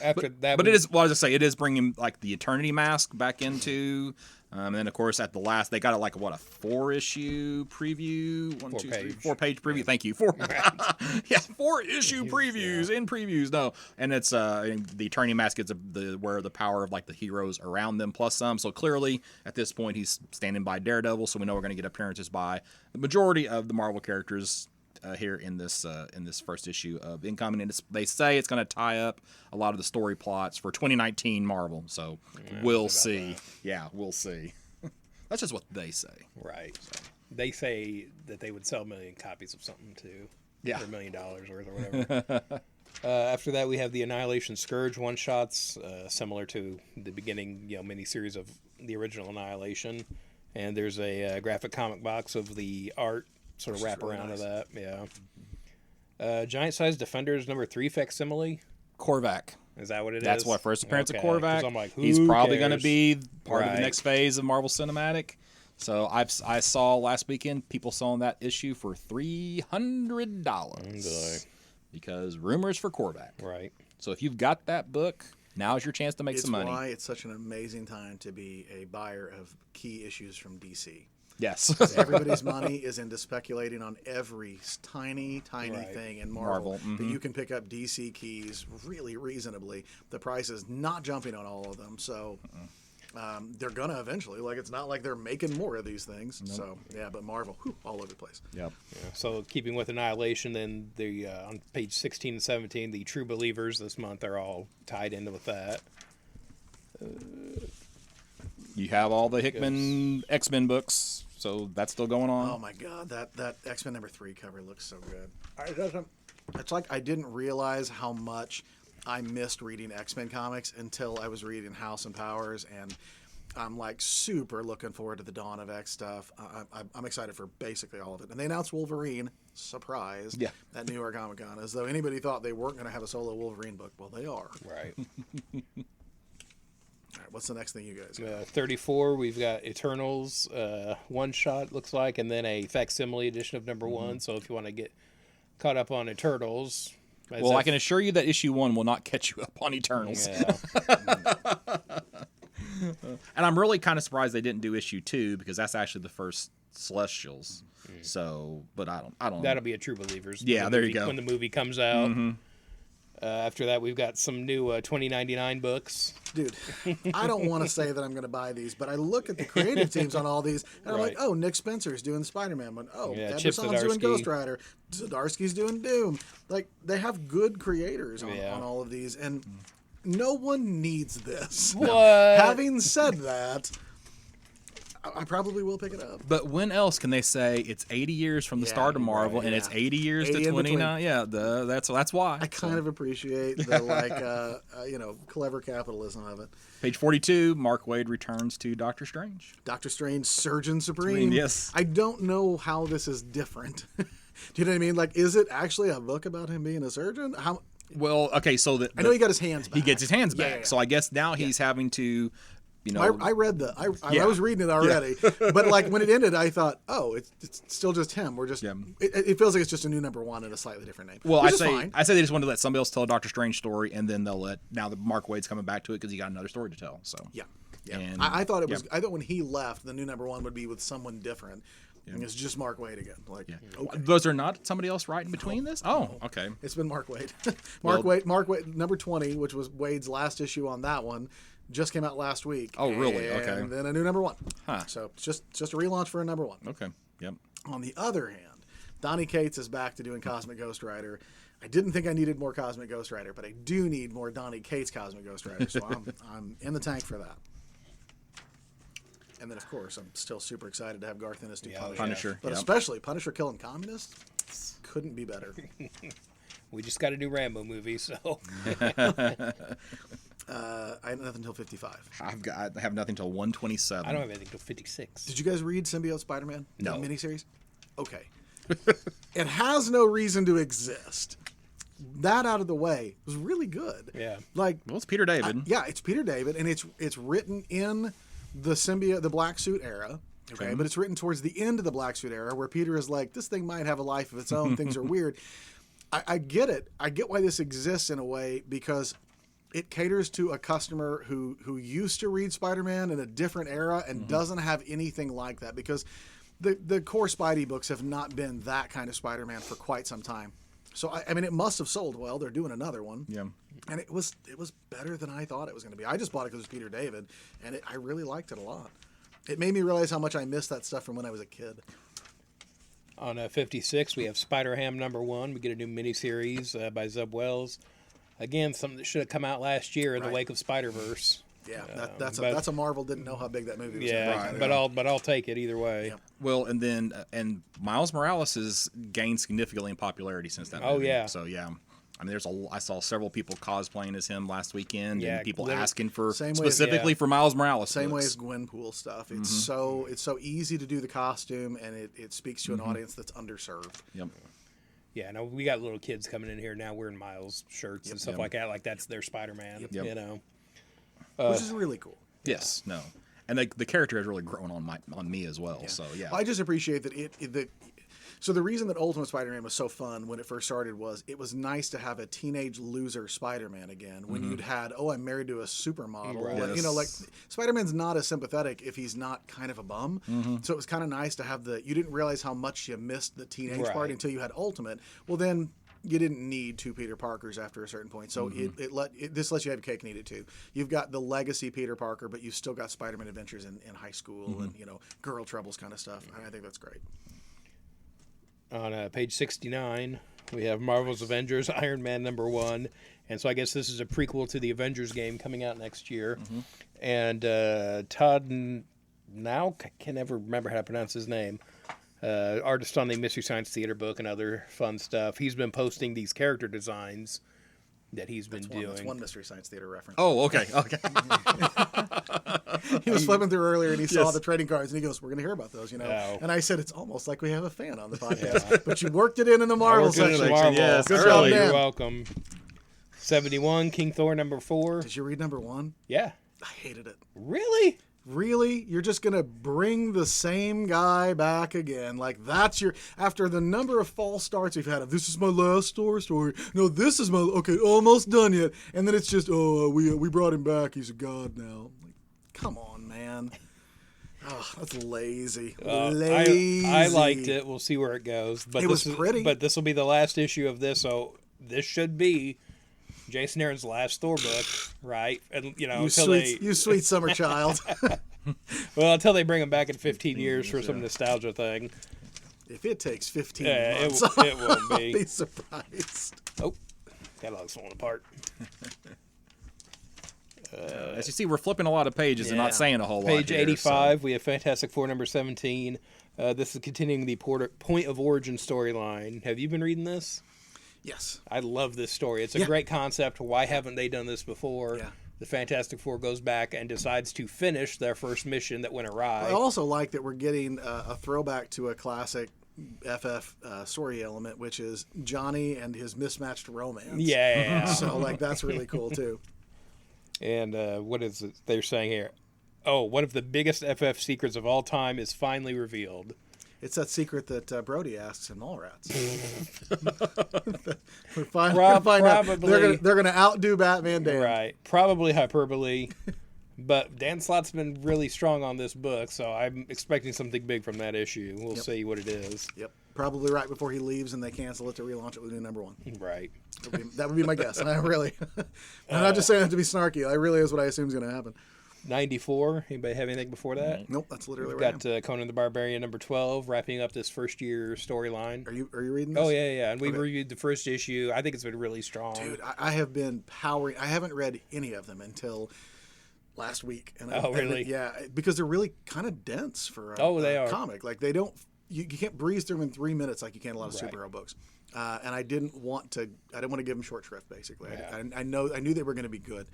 After that, But it is, well, as I say, it is bringing like the Eternity Mask back into, and then of course at the last they got a 4-issue preview, 1, 2, 3, page. 4-page preview. Thank you, 4, yeah, 4-issue previews in previews. No, and it's the Eternity Mask gets where the power of like the heroes around them plus some. So clearly at this point he's standing by Daredevil, so we know we're going to get appearances by the majority of the Marvel characters. Here in this first issue of Incoming, and they say it's going to tie up a lot of the story plots for 2019 Marvel. So we'll see. Yeah, we'll see. That's just what they say. Right. They say that they would sell 1 million copies of something too. Yeah. For $1 million worth or whatever. After that, we have the Annihilation Scourge one-shots, similar to the beginning miniseries of the original Annihilation. And there's a graphic comic box of the art sort of wrap really around nice. of that. Yeah. Giant Size Defenders #3 facsimile. Korvac. Is that what it is? That's what first appearance Okay, of 'cause Korvac. I'm like, He's who probably going to cares? be part of the Right. next phase of Marvel Cinematic. So I saw last weekend people selling that issue for $300 because rumors for Korvac. Right. So if you've got that book, now's your chance to make It's some money. why it's such an amazing time to be a buyer of key issues from DC. Yes. Everybody's money is into speculating on every tiny Right. thing in Marvel, Marvel, that you can pick up DC keys really reasonably. The price is not jumping on all of them, so they're gonna eventually. Like, it's not like they're making more of these things. So yeah, but Marvel, all over the place. Yep. Yeah, so keeping with Annihilation, then the on page 16 and 17, the True Believers this month are all tied into with that. You have all the Hickman X-Men books, so that's still going on. Oh my God, that X-Men #3 cover looks so good. It's like I didn't realize how much I missed reading X-Men comics until I was reading House and Powers, and I'm like super looking forward to the Dawn of X stuff. I'm excited for basically all of it. And they announced Wolverine, surprise, Yeah. at New York Comic Con, as though anybody thought they weren't going to have a solo Wolverine book. Well, they are. Right. All right, what's the next thing you guys got? 34, we've got Eternals one shot, looks like, and then a facsimile edition of #1. So if you want to get caught up on Eternals. Well, I can assure you that issue 1 will not catch you up on Eternals. Yeah. And I'm really kind of surprised they didn't do issue 2 because that's actually the first Celestials. So, but I don't. That'll be a True Believers. Yeah, when the there you movie- go. When the movie comes out. After that, we've got some new 2099 books. Dude, I don't want to say that I'm going to buy these, but I look at the creative teams on all these, and I'm like, Right. oh, Nick Spencer's doing the Spider-Man one. Oh, Yeah, Ed Chip Brison's doing Zdarsky. Ghost Rider. Zdarsky's doing Doom. Like, they have good creators on, Yeah. on all of these, and no one needs this. What? Having said that, I probably will pick it up. But when else can they say it's 80 years from the Yeah, start of Marvel right, and it's yeah. 80 years 80 to in between. 29? Yeah, that's why. I kind of appreciate the, clever capitalism of it. Page 42, Mark Waid returns to Doctor Strange. Doctor Strange, Surgeon Supreme. Yes. I don't know how this is different. Do you know what I mean? Like, is it actually a book about him being a surgeon? How? Well, okay, so I know he got his hands back. he gets his hands Yeah, back. yeah, yeah. So I guess now he's having to, I read I Yeah. was reading it already, but like when it ended, I thought, oh, it's still just him. We're just Yeah. it feels like it's just a new #1 and a slightly different name. Well, which I is say fine. they just wanted to let somebody else tell a Doctor Strange story, and then they'll let now the Mark Waid's coming back to it because he got another story to tell. So Yeah. And- I thought it was. yeah. I thought when he left, the new #1 would be with someone different. And it's just Mark Waid again. Like, okay. Was there not somebody else writing between this? Oh, okay. It's been Mark Waid. Well- Mark Waid, #20, which was Wade's last issue on that one. just came out last week. Oh, really? And Okay. then a new number 1. Huh. So it's just a relaunch for a number 1. Okay. Yep. On the other hand, Donny Cates is back to doing Cosmic Ghost Rider. I didn't think I needed more Cosmic Ghost Rider, but I do need more Donny Cates Cosmic Ghost Rider, so I'm in the tank for that. And then, of course, I'm still super excited to have Garth Ennis do Punisher. But yep. especially Punisher killing communists couldn't be better. We just got a new Rambo movie, so I have nothing until 55. I have nothing till 127. I don't have anything till 56. Did you guys read Symbiote Spider-Man? No. The miniseries? Okay. It has no reason to exist. That out of the way was really good. Yeah. Like, Well, it's Peter David. yeah, it's Peter David, and it's written in the black suit era. Okay, but it's written towards the end of the black suit era, where Peter is like, this thing might have a life of its own. Things are weird. I get it. I get why this exists in a way, because it caters to a customer who used to read Spider-Man in a different era and doesn't have anything like that, because the core Spidey books have not been that kind of Spider-Man for quite some time. So I mean, it must have sold well. They're doing another one. Yeah. And it was better than I thought it was going to be. I just bought it because it was Peter David, and I really liked it a lot. It made me realize how much I missed that stuff from when I was a kid. On 56, we have Spider-Ham #1. We get a new miniseries by Zeb Wells. Again, something that should have come out last year in the Right. wake of Spider-Verse. Yeah, that's but- a Marvel didn't know how big that movie was. Yeah, gonna be. but I'll take it either way. Yeah. Well, and then Miles Morales has gained significantly in popularity since that. Oh, movie. yeah. So yeah, I mean, I saw several people cosplaying as him last weekend, Yeah, and people literally- asking for Same way- specifically yeah. for Miles Morales. Same way books. as Gwenpool stuff. It's so easy to do the costume, and it speaks to an audience that's underserved. Yep. Yeah, no, we got little kids coming in here now wearing Miles shirts and stuff like that. Like that's their Spider-Man. Yep. You know. Which is really cool. Yes. No. And the character has really grown on me as well. So yeah. I just appreciate that so the reason that Ultimate Spider-Man was so fun when it first started was it was nice to have a teenage loser Spider-Man again. When you'd had, I'm married to a supermodel. Right. And, Yes. like Spider-Man's not as sympathetic if he's not kind of a bum. So it was kind of nice to have you didn't realize how much you missed the teenage part Right. until you had Ultimate. Well, then you didn't need 2 Peter Parkers after a certain point. So this lets you have your cake and eat it too. You've got the legacy Peter Parker, but you've still got Spider-Man adventures in high school and, girl troubles kind of stuff. And I think that's great. On page 69, we have Marvel's Avengers Iron Man #1. And so I guess this is a prequel to the Avengers game coming out next year. And Todd now can never remember how to pronounce his name. Artist on the Mystery Science Theater book and other fun stuff. He's been posting these character designs that he's been doing. That's one Mystery Science Theater reference. Oh, okay. Okay. He was flipping through earlier and he saw Yes. the trading cards and he goes, "We're going to hear about those, Oh. And I said, "It's almost like we have a fan on the podcast." But you worked it in the Marvel Working in the section. Marvel. yes, Good Early, job, you're Dan. welcome. 71, King Thor #4. Did you read #1? Yeah. I hated it. Really? Really? You're just going to bring the same guy back again? Like, that's after the number of false starts we've had of, this is my last Thor story. No, this is okay, almost done yet. And then it's just, we brought him back. He's a god now. Like, come on, man. Oh, that's lazy. Lazy. I liked it. We'll see where it goes. But It was this is- pretty. But this will be the last issue of this, so this should be Jason Aaron's last Thor book, right? And You sweet summer child. until they bring him back in 15 years for some nostalgia thing. If it takes 15 Yeah, months, it won't I'll be. be surprised. Oh, catalog's falling apart. As you see, we're flipping a lot of pages and Yeah. not saying a whole lot. Page here, 85, we have Fantastic Four #17. This is continuing the point of origin storyline. Have you been reading this? Yes. I love this story. It's a Yeah. great concept. Why haven't they done this before? Yeah. The Fantastic Four goes back and decides to finish their first mission that went awry. I also like that we're getting a throwback to a classic FF story element, which is Johnny and his mismatched romance. Yeah. So, like, that's really cool, too. And what is it they're saying here? Oh, one of the biggest FF secrets of all time is finally revealed. It's that secret that Brody asks in Mallrats. Probably. They're gonna outdo Batman Day. Right. Probably hyperbole, But Dan Slott's been really strong on this book, so I'm expecting something big from that issue. We'll see what it is. Yep. Probably right before he leaves and they cancel it to relaunch it with new number 1. Right. That would be my guess. And I really, I'm not just saying that to be snarky. That really is what I assume is going to happen. 94. Anybody have anything before that? Nope, that's literally We've right. got Conan the Barbarian number 12, wrapping up this first year storyline. Are you reading this? Oh, yeah. And we reviewed the first issue. I think it's been really strong. Dude, I have been powering. I haven't read any of them until last week. And really? Yeah, because they're really kind of dense for they a are. comic. Like they don't, you can't breeze through them in 3 minutes like you can a lot of superhero books. And I didn't want to give them short shrift. Basically, Yeah. I knew they were going to be good.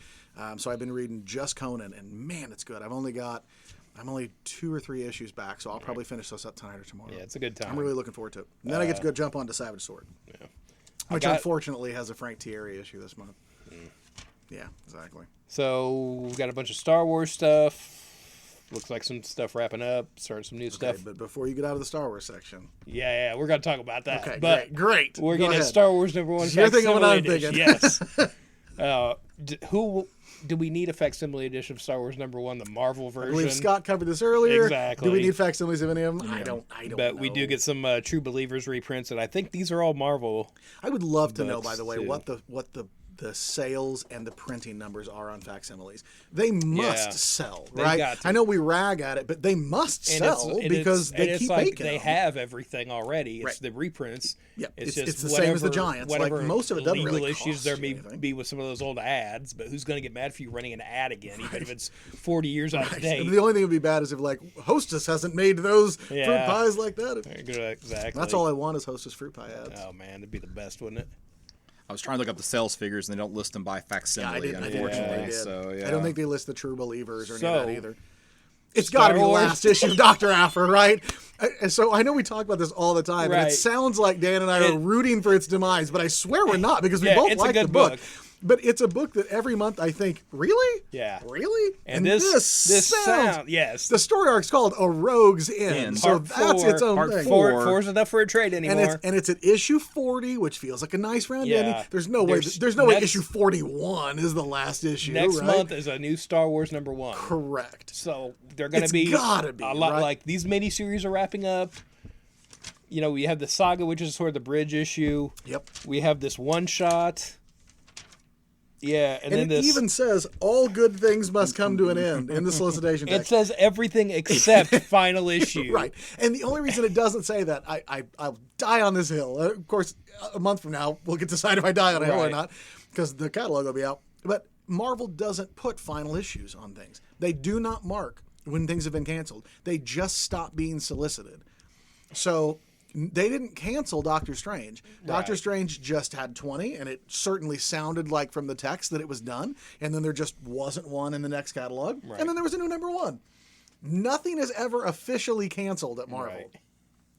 So I've been reading just Conan, and man, it's good. I'm only 2 or 3 issues back, so I'll probably finish those up tonight or tomorrow. Yeah, it's a good time. I'm really looking forward to it. And then I get to go jump onto Savage Sword. Yeah. Which unfortunately has a Frank Thierry issue this month. Yeah, exactly. So we've got a bunch of Star Wars stuff. Looks like some stuff wrapping up. Starting some new stuff. But before you get out of the Star Wars section, Yeah, we're gonna talk about that. okay, but great. We're Go getting ahead. Star Wars number 1. You're thinking what I'm facsimile edition. Yes. Who do we need a facsimile edition of Star Wars number 1? The Marvel I version. believe Scott covered this earlier. Exactly. Do we need facsimiles of any of them? I don't But know. we do get some True Believers reprints, and I think these are all Marvel. I would love to know, books, by the way, too. what the sales and the printing numbers are on facsimiles. They must Yeah. sell, They've right? got to. I know we rag at it, but they must sell because they keep like making they them. have everything already. It's Right. the reprints. Yeah, it's it's just the same as the whatever- Giants. Like, Whatever most of it doesn't legal really issues cost there you may anything. be with some of those old ads, but who's going to get mad if you running an ad again, even if it's 40 years out of date? The only thing that would be bad is if like Hostess hasn't made those fruit Yeah. pies like that. Exactly. That's all I want is Hostess fruit pie ads. Oh man, it'd be the best, wouldn't it? I was trying to look up the sales figures, and they don't list them by Yeah, facsimile, I didn't think unfortunately. they did. So yeah, I don't think they list the True Believers or any So, of that either. It's got to be the Wars- last issue of Dr. Affer, right? And so I know we talk about this all the time, and Right. it sounds like Dan and I are rooting for its demise, but I swear we're not because we Yeah, both it's a like good the book. book. But it's a book that every month I think, really? Yeah. Really? And this sound, yes. The story arc's called A Rogue's End, so Part that's four- its own part thing. four. Four's enough for a trade anymore. And it's at issue 40, which feels like a nice round Yeah. ending. There's no way. There's There's no way next- issue 41 is the last issue. Next right? month is a new Star Wars number 1. Correct. So they're going to It's be gotta be, a lot right? like these miniseries are wrapping up. You know, we have the saga, which is sort of the bridge issue. Yep. We have this one shot. Yeah, and, And then it this. even says all good things must come to an end in the solicitation it text. says everything except final issue. Right. And the only reason it doesn't say that, I'll die on this hill. Of course, a month from now, we'll get to decide if I die on a hill or Right. not, because the catalog will be out. But Marvel doesn't put final issues on things. They do not mark when things have been canceled. They just stop being solicited. So they didn't cancel Doctor Strange. Doctor Right. Strange just had 20, and it certainly sounded like from the text that it was done. And then there just wasn't one in the next catalog. Right. And then there was a new number 1. Nothing is ever officially canceled at Marvel Right.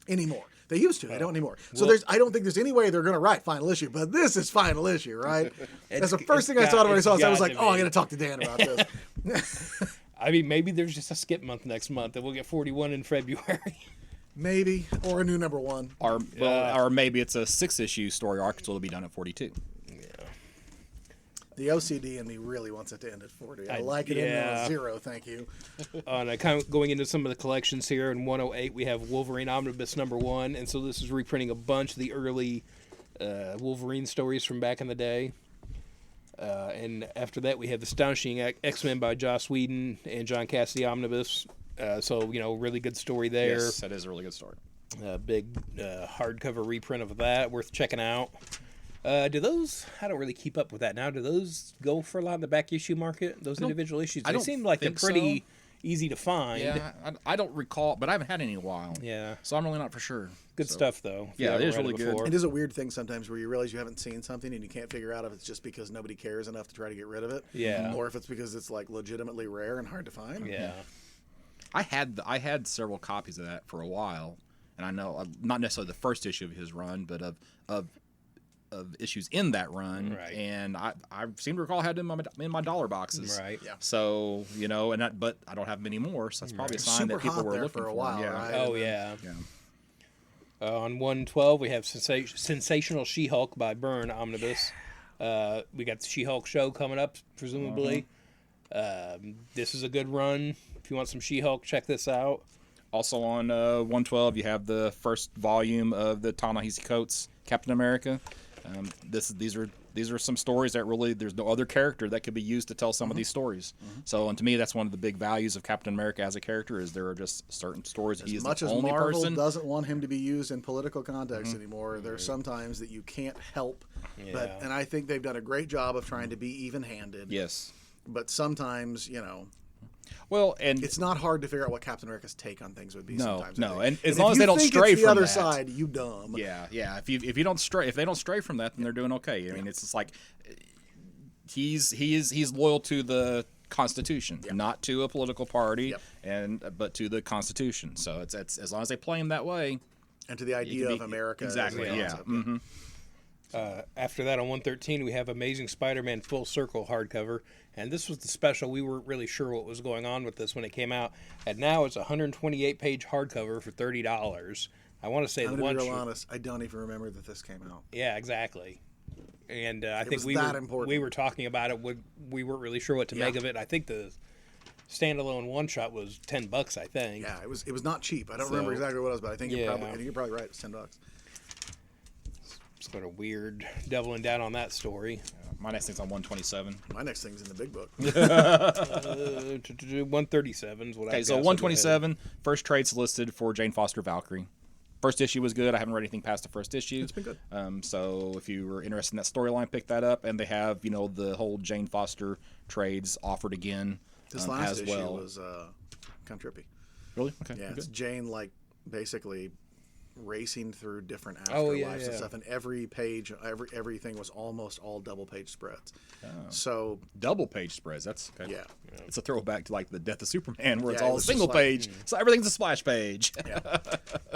anymore. They used to. They don't anymore. So Well- I don't think there's any way they're going to write final issue, but this is final issue, right? That's the first thing I got- thought when I it's saw this. I was got like, to oh, I'm be. going to talk to Dan about this. I mean, maybe there's just a skip month next month, and we'll get 41 in February. Maybe. Or a new number 1. or maybe it's a 6-issue story arc, so it'll be done at 42. The OCD in me really wants it to end at 40. I like it in yeah. at 0, thank you. And I kind of going into some of the collections here. In 108, we have Wolverine Omnibus number 1, and so this is reprinting a bunch of the early Wolverine stories from back in the day. And after that, we have the Astonishing X-Men by Joss Whedon and John Cassidy Omnibus. So, you know, really good story there. Yes, that is a really good story. Big hardcover reprint of that, worth checking out. Do those? I don't really keep up with that now. Do those go for a lot in the back issue market? Those individual issues? I They don't seem like they're think pretty easy to find. Yeah, I don't recall, but I haven't had any in a while. Yeah. So I'm really not for sure. Good So- stuff, though. if you Yeah, it haven't is read really good. before. It is a weird thing sometimes where you realize you haven't seen something and you can't figure out if it's just because nobody cares enough to try to get rid of it. Yeah. Or if it's because it's like legitimately rare and hard to find. Yeah. I had several copies of that for a while, and I know not necessarily the first issue of his run, but of issues in that run, Right. and I seem to recall I had them in my dollar boxes. Right. Yeah. So but I don't have many more, so that's probably a sign Super that people hot were there looking for a them. while, Yeah. right? Oh, yeah. Yeah. On 112, we have Sensational She-Hulk by Byrne Omnibus. We got the She-Hulk show coming up, presumably. This is a good run. If you want some She-Hulk, check this out. Also on 112, you have the first volume of the Ta-Nehisi Coates Captain America. These are some stories that really there's no other character that could be used to tell some of these stories. So, and to me, that's one of the big values of Captain America as a character is there are just certain stories he is As much the as only Marvel person. doesn't want him to be used in political context anymore, there's sometimes that you can't help. Yeah. And I think they've done a great job of trying to be even-handed. Yes. But sometimes, Well, and it's not hard to figure out what Captain America's take on things would be. No, sometimes, no, I think. and as if long as you they don't think stray it's the from other that. side, you dumb. yeah. If you don't stray, if they don't stray from that, then they're doing okay. I mean, it's just like he's loyal to the Constitution, not to a political party, but to the Constitution. So it's as long as they play him that way. And to the idea of America. Exactly. as a Yeah. concept. After that, on 113, we have Amazing Spider-Man Full Circle hardcover. And this was the special. We weren't really sure what was going on with this when it came out. And now it's a 128-page hardcover for $30. I want to say I'm the going one to be real honest. I don't even remember that this came out. Yeah, exactly. And I think was we that were important. we were talking about it. We weren't really sure what to make of it. I think the standalone one shot was $10. I think. Yeah, it was not cheap. I don't remember exactly what it was, but I think Yeah. I think you're probably right. It's $10. It's kind of weird doubling down on that story. My next thing's on 127. My next thing's in the big book. 137 is what I Okay, got. so go ahead. 127, first trade solicited for Jane Foster Valkyrie. First issue was good. I haven't read anything past the first issue. It's been good. So if you were interested in that storyline, pick that up. And they have, the whole Jane Foster trades offered again This last as issue well. was kind of trippy. Really? Okay. Yeah, good. it's Jane basically racing through different afterlives Oh, yeah, and yeah. stuff, and every page, everything was almost all double page spreads. So Double page spreads. That's okay. yeah, It's a throwback to like the Death of Superman, where it's Yeah, it all was just single like- page. So everything's a splash page.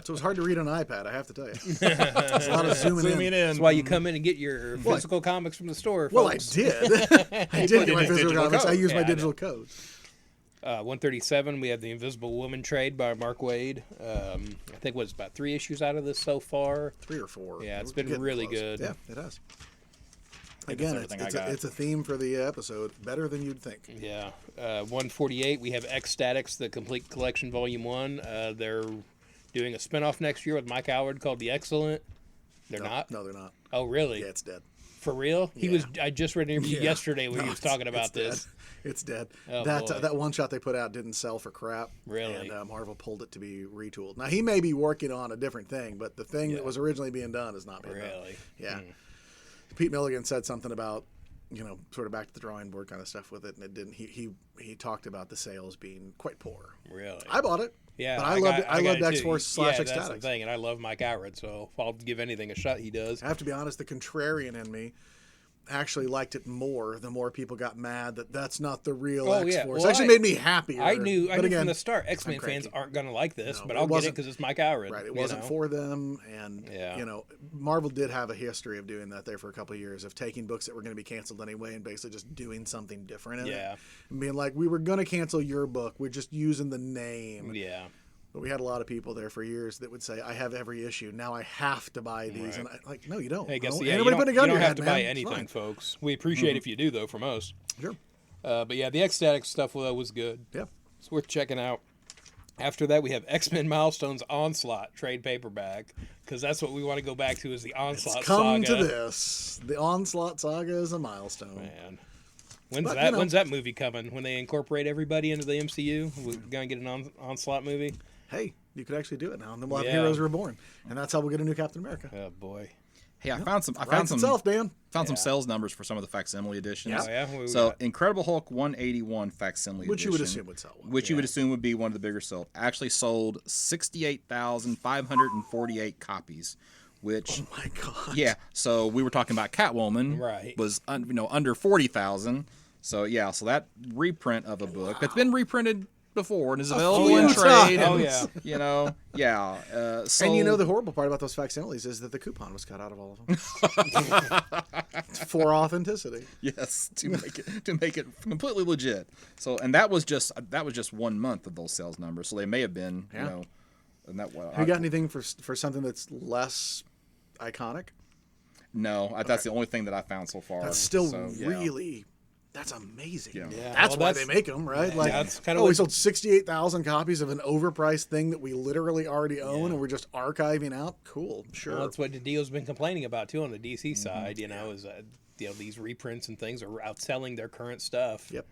so it's hard to read on an iPad. I have to tell you, it's a lot of zooming in. Zooming in. That's why you come in and get your physical comics from the store. Well, folks. I did. I did get my physical digital comics. I code. used my Yeah, I digital code. 137, we have the Invisible Woman trade by Mark Waid. I think what's about 3 issues out of this so far. 3 or 4. Yeah, it's We're been getting really close. good. Yeah, it has. that's Again, everything I got. it's a theme for the episode. Better than you'd think. Yeah. 148, we have Ecstatics, the Complete Collection Volume 1. They're doing a spinoff next year with Mike Howard called The Excellent. They're not? No, they're not. Oh, really? Yeah, it's dead. For real? I just read an interview Yeah. yesterday where No, he was it's- talking about it's dead. this. It's dead. Oh, that boy. that one shot they put out didn't sell for crap. Really? And Marvel pulled it to be retooled. Now he may be working on a different thing, but the thing that was originally being done is not being done. Really? Yeah. Pete Milligan said something about sort of back to the drawing board kind of stuff with it, and it didn't. He talked about the sales being quite poor. Really? I bought it. Yeah, but I loved got it X-Force too. / Yeah, that's the Ecstatics. thing, and I love Mike Howard, so I'll give anything a shot he does. I have to be honest, the contrarian in me actually liked it more the more people got mad that that's not the real Oh, yeah. X-Force. Well, It actually made me happier. I knew but again, from the start X-Men I'm fans cranky. aren't going to like this, No, but it I'll get it wasn't- because it's Mike Howard. Right, it you wasn't know? for them, and Yeah. Marvel did have a history of doing that there for a couple of years, of taking books that were going to be canceled anyway and basically just doing something different in Yeah. it, and being like, we were going to cancel your book, we're just using the name. Yeah. But we had a lot of people there for years that would say, I have every issue, now I have to buy these, and no, you don't. Hey, guess No, yeah, you anybody don't, put a you gun to don't your have head, to man. buy It's anything, fine. folks. We appreciate if you do, though, from us. Sure. But yeah, the Ecstatic stuff was good. Yeah. It's worth checking out. After that, we have X-Men Milestones Onslaught trade paperback, because that's what we want to go back to is the Onslaught It's come saga. to this. The Onslaught saga is a milestone. Man. When's But, that? When's that movie coming? When they incorporate everybody into the MCU? We're gonna get an Onslaught movie. Hey, you could actually do it now, and then we'll have Yeah. Heroes Reborn, and that's how we'll get a new Captain America. Oh boy. Hey, I found some. Writes itself, Dan. Found some sales numbers for some of the facsimile editions. Oh, yeah? What we So got? Incredible Hulk 181 facsimile Which you edition, would assume would sell well. Which you would assume would be one of the bigger sold. Actually sold 68,548 copies, which My God. yeah. So we were talking about Catwoman, Right. Was under 40,000. So yeah. So that reprint of a book that's been reprinted before and is available few in trade. times. Oh, and, yeah. yeah. So, And the horrible part about those facsimiles is that the coupon was cut out of all of them. For authenticity. Yes, to make it completely legit. So, and that was just 1 month of those sales numbers. So they may have been, Yeah. and that. Have you got anything for something that's less iconic? No, that's the only thing that I found so far. That's still So, yeah. really That's amazing. Yeah. Yeah, That's well, why that's- they make them, right? Like, that's kinda we what- sold 68,000 copies of an overpriced thing that we literally already own, and we're just archiving out. Cool, sure. Well, that's what Dio's been complaining about too on the DC side. You know, is these reprints and things are outselling their current stuff. Yep.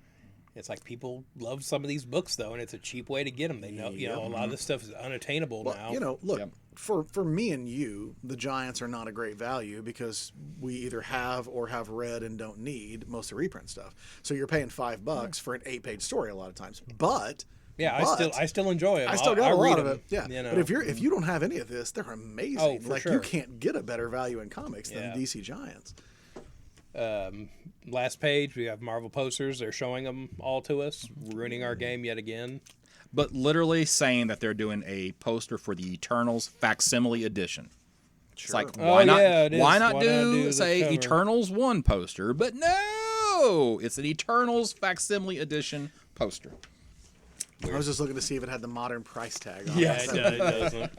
It's like people love some of these books though, and it's a cheap way to get them. They know, you know, a lot of this stuff is unattainable Well, now. you know, look, for me and you, the Giants are not a great value because we either have or have read and don't need most of the reprint stuff. So you're paying $5 for an 8-page story a lot of times. But yeah, but I still enjoy them. I still got a read lot of them, it. Yeah. you know. But if you don't have any of this, they're amazing. Oh, for like sure. you can't get a better value in comics than Yeah. DC Giants. Last page, we have Marvel posters. They're showing them all to us, ruining our game yet again. But literally saying that they're doing a poster for the Eternals facsimile edition. It's like, why Oh, not? yeah, it is. Why not Why not do do the say cover? Eternals 1 poster? But no, it's an Eternals facsimile edition poster. I was just looking to see if it had the modern price tag on Yeah, it. it doesn't.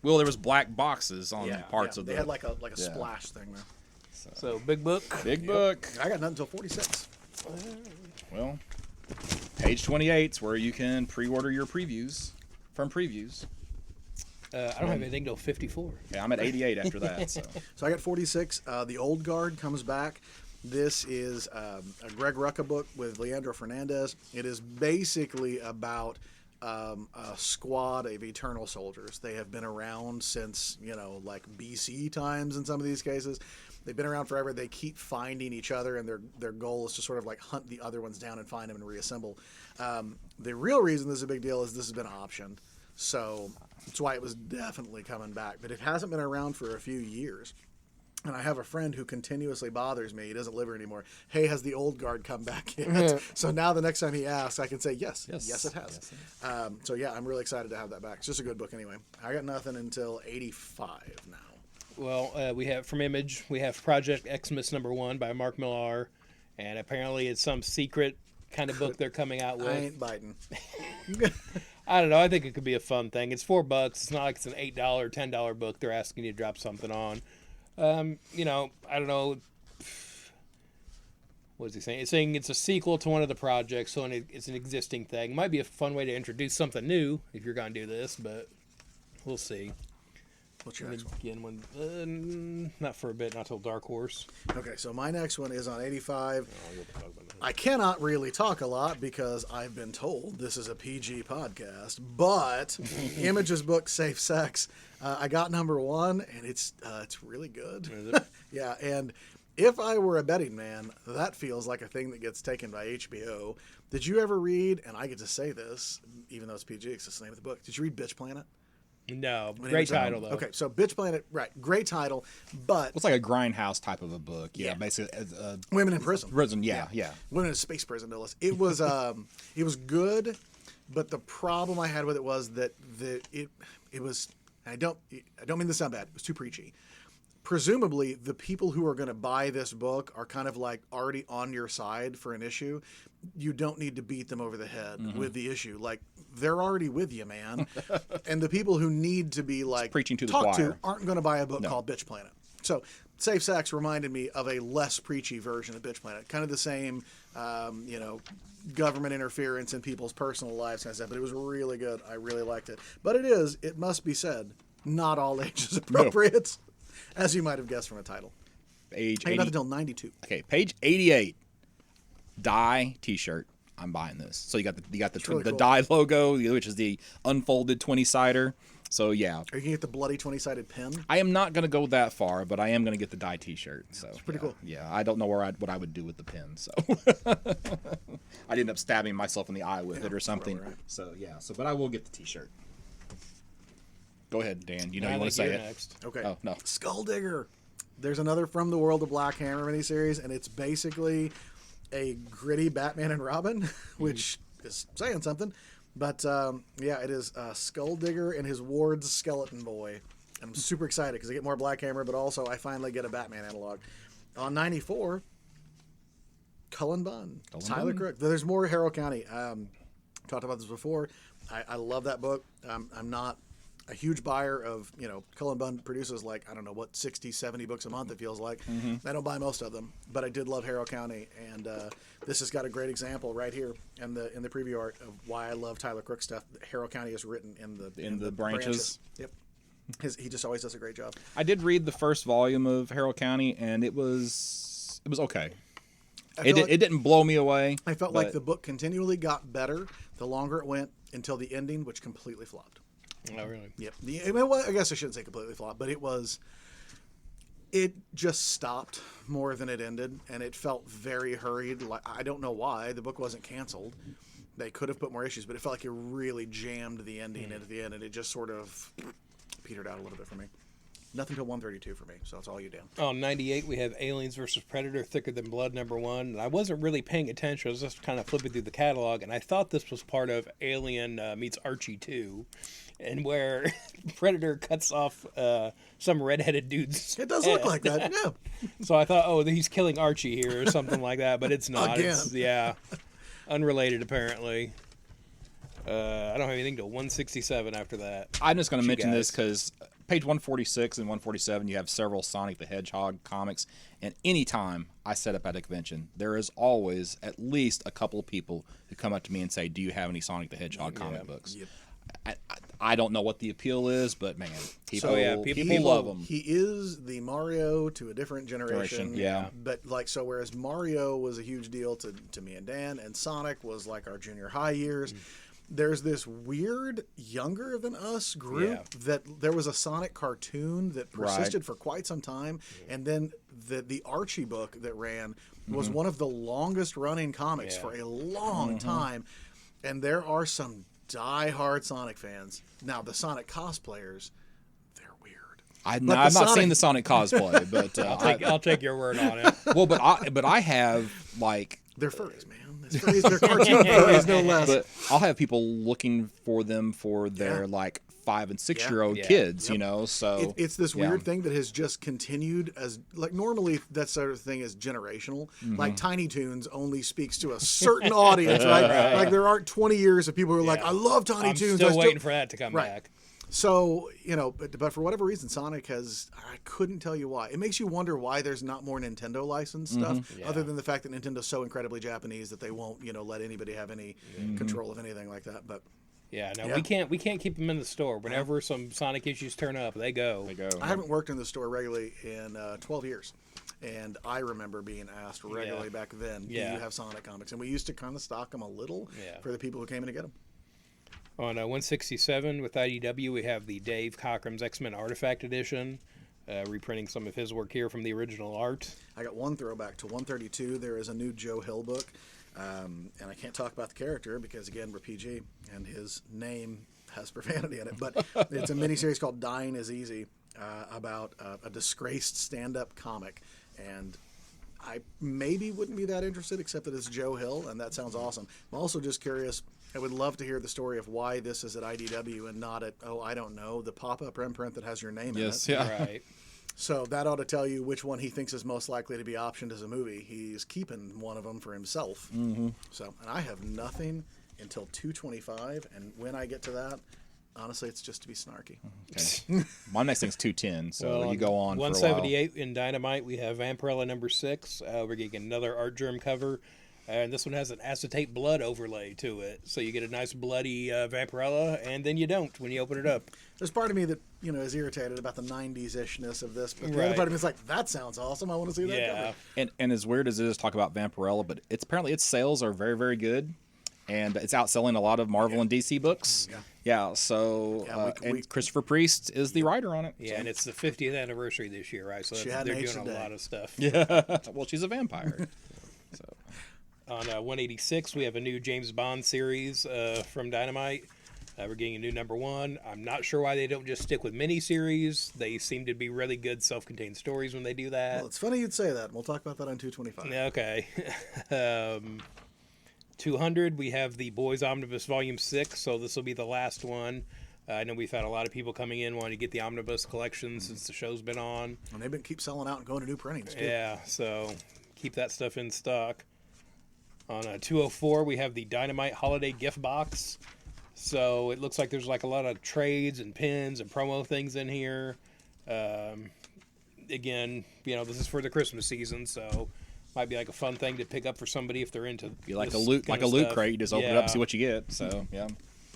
Well, there was black boxes on Yeah, parts yeah. of they the had like a splash thing there. So big book. big book. I got nothing until 46. Well, page 28 is where you can pre-order your previews from previews. I don't have anything till 54. Yeah, I'm at 88 after that. So. So I got 46. The Old Guard comes back. This is a Greg Rucka book with Leandro Fernandez. It is basically about a squad of Eternal soldiers. They have been around since, like BC times in some of these cases. They've been around forever. They keep finding each other, and their goal is to sort of like hunt the other ones down and find them and reassemble. The real reason this is a big deal is this has been optioned. So that's why it was definitely coming back. But it hasn't been around for a few years. And I have a friend who continuously bothers me. He doesn't live here anymore. Hey, has the Old Guard come back yet? So now the next time he asks, I can say, yes, it has. Yes, So yeah, I'm really excited to have that back. It's just a good book anyway. I got nothing until 85 now. Well, we have from Image, we have Project Xmas #1 by Mark Millar, and apparently it's some secret kind of book they're coming out with. I ain't biting. I don't know. I think it could be a fun thing. It's $4. It's not like it's an $8, $10 book they're asking you to drop something on. I don't know. What is he saying? It's saying it's a sequel to one of the projects, so it's an existing thing. Might be a fun way to introduce something new if you're going to do this, but we'll see. What's your next one? Again, not for a bit, not till Dark Horse. Okay, so my next one is on 85. We'll talk about that. I cannot really talk a lot because I've been told this is a PG podcast, but Image's book, Safe Sex, I got #1, and it's really good. Is it? Yeah, and if I were a betting man, that feels like a thing that gets taken by HBO. Did you ever read, and I get to say this, even though it's PG, it's the name of the book, did you read Bitch Planet? No, great title though. Okay, so Bitch Planet, right, great title, but It's like a grindhouse type of a book. Yeah, Yeah. basically. women in prison. Prison, yeah. Women in a space prison, no less. It was good, but the problem I had with it was that it was. I don't mean to sound bad. It was too preachy. Presumably, the people who are going to buy this book are kind of like already on your side for an issue. You don't need to beat them over the head with the issue. Like, they're already with you, man. And the people who need to be like preaching to the talked choir. to aren't going to buy a book called Bitch Planet. So Safe Sex reminded me of a less preachy version of Bitch Planet. Kind of the same, government interference in people's personal lives kind of stuff. But it was really good. I really liked it. But it must be said, not all ages appropriate, as you might have guessed from a title. Page I got 80, nothing until 92. okay, page 88. Die T-shirt. I'm buying this. So you got the really the cool. Die logo, which is the unfolded 20-sider. So yeah, Are you going to get the bloody 20-sided pin? I am not going to go that far, but I am going to get the Die T-shirt. So it's pretty cool. Yeah, I don't know what I would do with the pin. So I'd end up stabbing myself in the eye with it or something. right. So yeah. But I will get the T-shirt. Go ahead, Dan. You know I you want to think say you're it. next. Okay. Oh no. Skulldigger. There's another From the World of Black Hammer miniseries, and it's basically a gritty Batman and Robin, which is saying something. But it is Skulldigger and his ward's Skeleton Boy. And I'm super excited because I get more Black Hammer, but also I finally get a Batman analog. On 94, Cullen Bunn, Tyler Crook. There's more Harrow County. Talked about this before. I love that book. I'm not a huge buyer of, Cullen Bunn produces like, I don't know what, 60, 70 books a month, it feels like. I don't buy most of them, but I did love Harrow County. And this has got a great example right here in the preview art of why I love Tyler Crook stuff. Harrow County is written in the branches. Yep. He just always does a great job. I did read the first volume of Harrow County, and it was okay. It didn't blow me away. I felt like the book continually got better the longer it went until the ending, which completely flopped. Oh, really? Yep. Well, I guess I shouldn't say completely flopped, but it just stopped more than it ended, and it felt very hurried. Like, I don't know why. The book wasn't canceled. They could have put more issues, but it felt like it really jammed the ending at the end, and it just sort of petered out a little bit for me. Nothing till 132 for me, so that's all you, Dan. On 98, we have Aliens vs. Predator, Thicker Than Blood, #1. And I wasn't really paying attention. I was just kind of flipping through the catalog, and I thought this was part of Alien meets Archie 2, and where Predator cuts off some redheaded dude's It does head. look like that, yeah. So I thought, oh, he's killing Archie here or something like that, but it's not. Again. It's unrelated, apparently. I don't have anything till 167 after that. I'm just going to mention this guys. because page 146 and 147, you have several Sonic the Hedgehog comics. And anytime I set up at a convention, there is always at least a couple of people who come up to me and say, do you have any Sonic the Hedgehog comic books? Yep. I don't know what the appeal is, but man, people, people love them. He is the Mario to a different generation. Yeah. But so whereas Mario was a huge deal to me and Dan, and Sonic was like our junior high years, there's this weird younger than us group that there was a Sonic cartoon that persisted for quite some time, and then the Archie book that ran was one of the longest running comics for a long time, and there are some die-hard Sonic fans. Now, the Sonic cosplayers, they're weird. I've not seen the Sonic cosplay, but I'll take your word on it. well, but I have like They're furries, man. They're cartoon furries, no less. But I'll have people looking for them for their like 5 and 6 year old kids, So it's this weird thing that has just continued as like normally that sort of thing is generational. Like Tiny Toons only speaks to a certain audience, right? Like there aren't 20 years of people who are like, I love Tiny Toons. I'm still waiting for that to come back. So, but for whatever reason, Sonic I couldn't tell you why. It makes you wonder why there's not more Nintendo licensed stuff, other than the fact that Nintendo's so incredibly Japanese that they won't, let anybody have any control of anything like that. But we can't keep them in the store. Whenever some Sonic issues turn up, they go. I haven't worked in the store regularly in 12 years. And I remember being asked regularly back then, do you have Sonic comics? And we used to kind of stock them a little for the people who came in to get them. On 167 with IDW, we have the Dave Cockrum's X-Men Artifact Edition, reprinting some of his work here from the original art. I got one throwback to 132. There is a new Joe Hill book, and I can't talk about the character because, again, we're PG, and his name has profanity in it. But it's a miniseries called Dying is Easy about a disgraced stand-up comic. And I maybe wouldn't be that interested, except that it's Joe Hill, and that sounds awesome. I'm also just curious. I would love to hear the story of why this is at IDW and not at, I don't know, the pop-up imprint that has your name in it. Right. So that ought to tell you which one he thinks is most likely to be optioned as a movie. He's keeping one of them for himself. So, and I have nothing until 225, and when I get to that, honestly, it's just to be snarky. Okay. My next thing's 210, so you go on 178 in Dynamite, we have Vampirella #6. We're getting another Art Germ cover. And this one has an acetate blood overlay to it. So you get a nice bloody Vampirella, and then you don't when you open it up. There's part of me that, is irritated about the 90s-ishness of this. But the other part of me is like, that sounds awesome. I want to see that cover. And as weird as it is to talk about Vampirella, but apparently its sales are very, very good. And it's outselling a lot of Marvel and DC books. And Christopher Priest is the writer on it. Yeah, and it's the 50th anniversary this year, right? So they're doing a lot of stuff. Yeah. Well, she's a vampire. So. On 186, we have a new James Bond series from Dynamite. We're getting a new #1. I'm not sure why they don't just stick with miniseries. They seem to be really good self-contained stories when they do that. Well, it's funny you'd say that. We'll talk about that on 225. Okay. 200, we have the Boys Omnibus Volume 6, so this will be the last one. I know we've had a lot of people coming in wanting to get the Omnibus collection since the show's been on. And they've been keep selling out and going to new printings, too. Yeah, so keep that stuff in stock. On 204, we have the Dynamite Holiday Gift Box. So it looks like there's like a lot of trades and pins and promo things in here. Again, this is for the Christmas season, so might be like a fun thing to pick up for somebody if they're into. You like this a loot, kind like a of loot stuff. crate. You just open it up and see what you get. So yeah.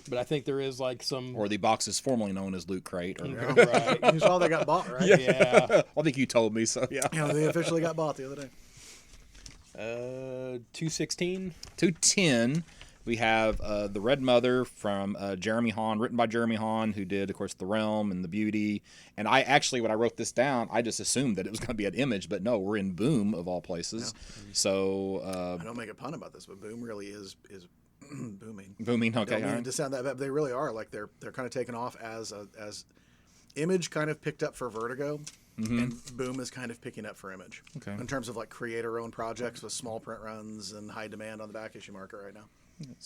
But I think there is like some. Or the box is formerly known as Loot Crate. Or, Right. You saw they got bought, right? Yeah. I think you told me so. Yeah. They officially got bought the other day. 216. 210. We have The Red Mother from Jeremy Hahn, written by Jeremy Hahn, who did, of course, The Realm and The Beauty. And I actually, when I wrote this down, I just assumed that it was going to be an Image, but no, we're in Boom of all places. Yeah. So I don't make a pun about this, but Boom really is booming. Booming, okay. I don't mean to sound that bad, but they really are. Like they're kind of taken off as Image kind of picked up for Vertigo. And Boom is kind of picking up for Image. Okay. In terms of like creator-owned projects with small print runs and high demand on the back issue market right now.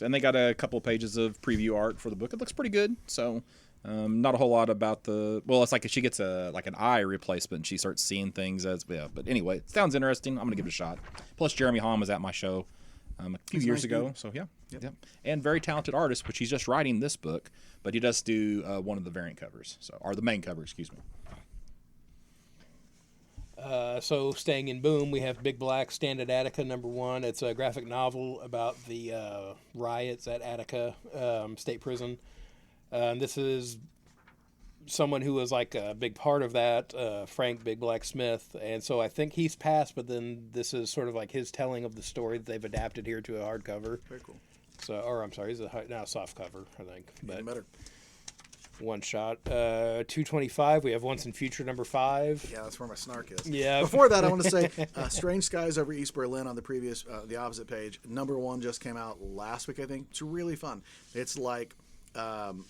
And they got a couple pages of preview art for the book. It looks pretty good. So not a whole lot about it's like if she gets an eye replacement and she starts seeing things but anyway, it sounds interesting. I'm going to give it a shot. Plus Jeremy Hahn was at my show a few years ago. Dude. So yeah. Yep. And very talented artist, which he's just writing this book, but he does do one of the variant covers. Or the main cover, excuse me. So staying in Boom, we have Big Black Stand at Attica #1. It's a graphic novel about the riots at Attica State Prison. This is someone who was like a big part of that, Frank Big Black Smith. And so I think he's passed, but then this is sort of like his telling of the story that they've adapted here to a hardcover. Very cool. So, or I'm sorry, it's now a soft cover, I think. Even better. One shot. 225. We have Once and Future #5. Yeah, that's where my snark is. Yeah. Before that, I want to say Strange Skies over East Berlin on the previous, the opposite page. #1 just came out last week, I think. It's really fun. It's like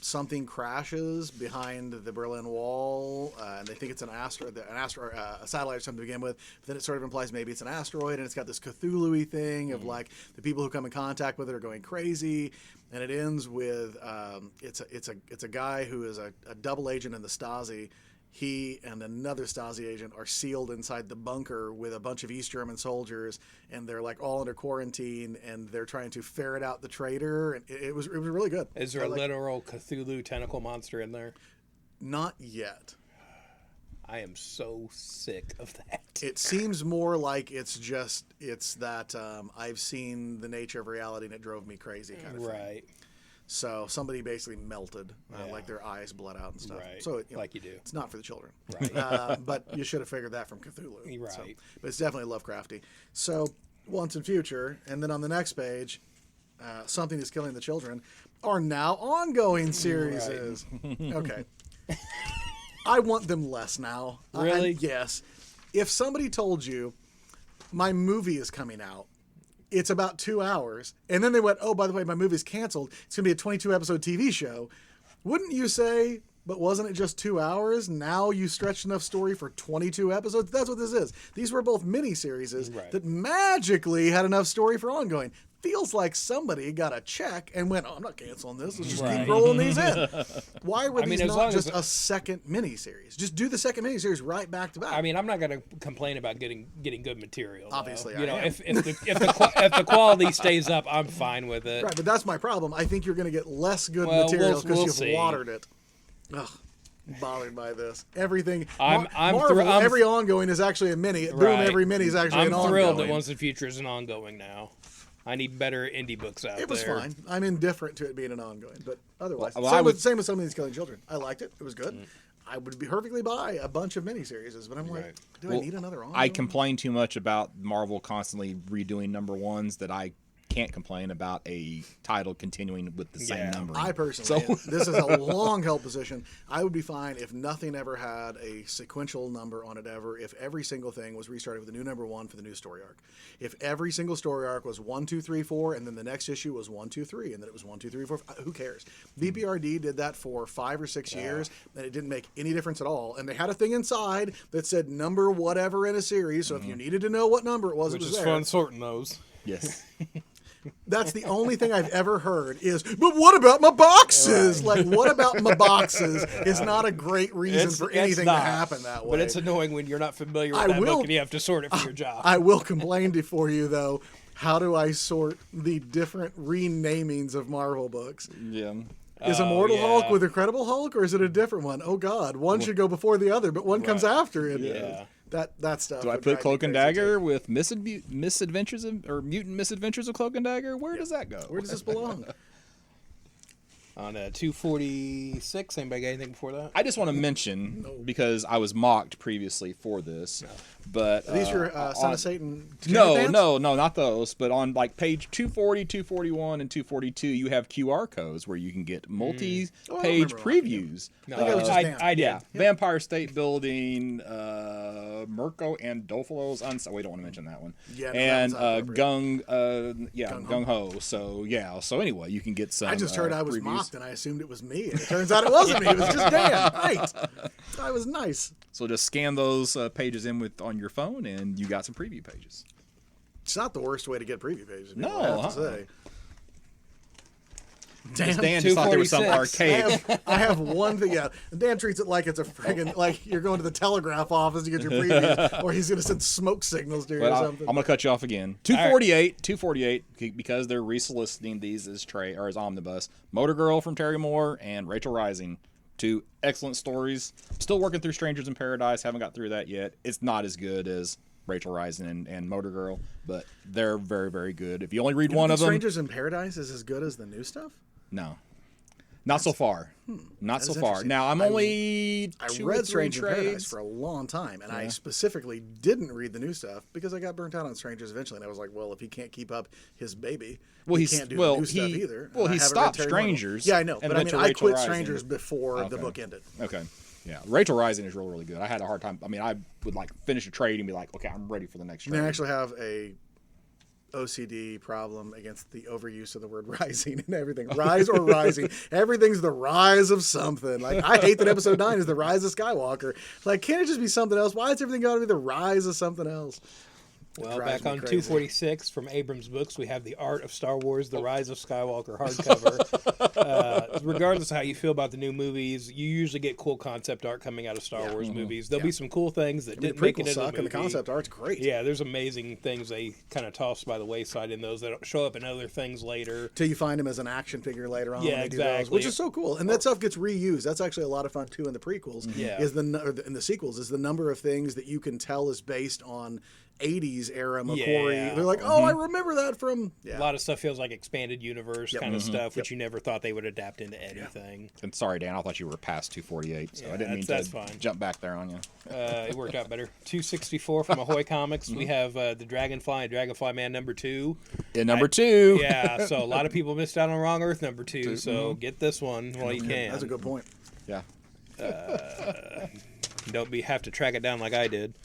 something crashes behind the Berlin Wall, and they think it's a satellite or something to begin with. But then it sort of implies maybe it's an asteroid, and it's got this Cthulhu-y thing of like the people who come in contact with it are going crazy. And it ends with it's a guy who is a double agent in the Stasi. He and another Stasi agent are sealed inside the bunker with a bunch of East German soldiers, and they're like all under quarantine, and they're trying to ferret out the traitor. And it was really good. Is there a literal Cthulhu tentacle monster in there? Not yet. I am so sick of that. It seems more like it's that I've seen the nature of reality and it drove me crazy kind of thing. Right. So somebody basically melted, like their eyes bled out and stuff. Right. So like you do. It's not for the children. Right. But you should have figured that from Cthulhu. Right. So, but it's definitely Lovecrafty. So Once and Future, and then on the next page, Something is Killing the Children, are now ongoing series. Right. Okay. I want them less now. Really? Yes. If somebody told you my movie is coming out, it's about 2 hours, and then they went, oh, by the way, my movie's canceled, it's going to be a 22-episode TV show, wouldn't you say, but wasn't it just 2 hours? Now you stretched enough story for 22 episodes? That's what this is. These were both mini-series that magically had enough story for ongoing. Feels like somebody got a check and went, oh, I'm not canceling this. Let's just keep rolling these in. Why were these not just a second miniseries? Just do the second miniseries right back to back. I mean, I'm not going to complain about getting good material. Obviously, you know, if the quality stays up, I'm fine with it. Right, but that's my problem. I think you're going to get less good material because you've watered it. Ugh. Bothered by this. Everything. Every ongoing is actually a mini. Boom, every mini is actually an ongoing. I'm thrilled that Once and Future is an ongoing now. I need better indie books out there. It was fine. I'm indifferent to it being an ongoing, but otherwise, same with Something That's Killing Children. I liked it. It was good. I would be perfectly buy a bunch of miniseries, but I'm like, do I need another ongoing? I complain too much about Marvel constantly redoing #1s that I can't complain about a title continuing with the same number. I personally, this is a long held position. I would be fine if nothing ever had a sequential number on it ever. If every single thing was restarted with a new #1 for the new story arc. If every single story arc was 1, 2, 3, 4, and then the next issue was 1, 2, 3, and then it was 1, 2, 3, 4. Who cares? BPRD did that for 5 or 6 years, and it didn't make any difference at all. And they had a thing inside that said number whatever in a series. So if you needed to know what number it was, which it was is there. fun sorting those. Yes. That's the only thing I've ever heard is, but what about my boxes? Like, what about my boxes is not a great reason for anything to happen that way. But it's annoying when you're not familiar with that book and you have to sort it for your job. I will complain for you, though. How do I sort the different renamings of Marvel books? Yeah. Is Immortal yeah. Hulk with Incredible Hulk, or is it a different one? Oh God, one should go before the other, but one comes after it. Yeah. That stuff. Do I would put drive me Cloak and crazy, Dagger too. with misadventures or mutant misadventures of Cloak and Dagger? Where does that go? Where does this belong? On 246, anybody got anything before that? I just want to mention because I was mocked previously for this, but Are these your Son on- of Satan? No, pants? no, not those. But on like page 240, 241, and 242, you have QR codes where you can get multi-page Oh, I remember one, yeah. previews. No, think it was just Dan. I did. Yeah, Vampire State Building, Mirko and Dofalo's we don't want to mention that one. Yeah, no, and that was not Gung Ho. So yeah. So anyway, you can get some. I just heard I was previews. mocked, and I assumed it was me. And it turns out it wasn't me. It was just Dan. Right. I was nice. So just scan those pages in on your phone, and you got some preview pages. It's not the worst way to get preview pages. No, I have to say. Dan just thought there was some 246. arcade. I have one thing. Yeah, Dan treats it like it's a friggin' like you're going to the telegraph office to get your previews, or he's going to send smoke signals to you But or I'm something. going to cut you off again. 248, because they're resoliciting these as as omnibus. Motor Girl from Terry Moore and Rachel Rising. Two excellent stories. Still working through Strangers in Paradise. Haven't got through that yet. It's not as good as Rachel Rising and Motor Girl, but they're very, very good. If you only read one of them, Strangers in Paradise is as good as the new stuff. no, not so far. Not so is far. interesting. Now I'm only I two or read three Strangers in Paradise trades. for a long time, and I specifically didn't read the new stuff because I got burnt out on Strangers eventually, and I was like, well, if he can't keep up his baby, he can't do the new stuff either. Well, And I he haven't read stopped Terry Moore. Strangers. Yeah, I know, and but I went mean, to I Rachel quit Rising. Strangers before the Okay. book ended. Okay. Yeah, Rachel Rising is really, really good. I had a hard time. I mean, I would like finish a trade and be like, okay, I'm ready for the next And trade. I actually have a OCD problem against the overuse of the word rising and everything. Rise or rising. Everything's the rise of something. Like, I hate that episode 9 is the rise of Skywalker. Like, can't it just be something else? Why has everything got to be the rise of something else? Well, drives back me on crazy. 246 from Abrams Books, we have The Art of Star Wars, The Rise of Skywalker hardcover. Regardless of how you feel about the new movies, you usually get cool concept art coming out of Star Wars movies. There'll be some cool things that I mean, didn't the make it prequels into suck, the and movie. the concept art's great. Yeah, there's amazing things they kind of toss by the wayside in those that show up in other things later. Till you find him as an action figure later on Yeah, when they do those, exactly. which is so cool. And that stuff gets reused. That's actually a lot of fun too in the prequels. Yeah. Is in the sequels is the number of things that you can tell is based on 80s era McQuarrie. Yeah. They're like, oh, I remember that from A lot of stuff feels like expanded universe kind of stuff, which you never thought they would adapt into anything. And sorry, Dan, I thought you were past 248, so Yeah, I didn't mean that's to fine. jump back there on you. It worked out better. 264 from Ahoy Comics. We have the Dragonfly and Dragonfly Man #2. In number 2. Yeah, so a lot of people missed out on Wrong Earth #2, so get this one while you can. That's a good point. Yeah. Don't have to track it down like I did.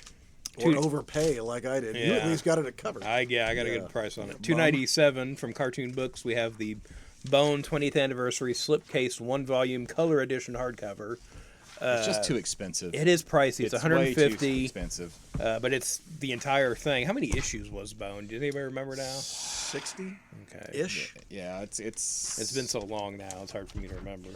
Or overpay like I did. You at Yeah. least got it covered. I got a good price on it. 297 from Cartoon Books. We have the Bone 20th Anniversary Slipcase 1-volume color edition hardcover. It's just too expensive. It is pricey. It's way too 150, expensive. but it's the entire thing. How many issues was Bone? Does anybody remember now? 60 Okay. ish. Yeah, it's It's been so long now. It's hard for me to remember.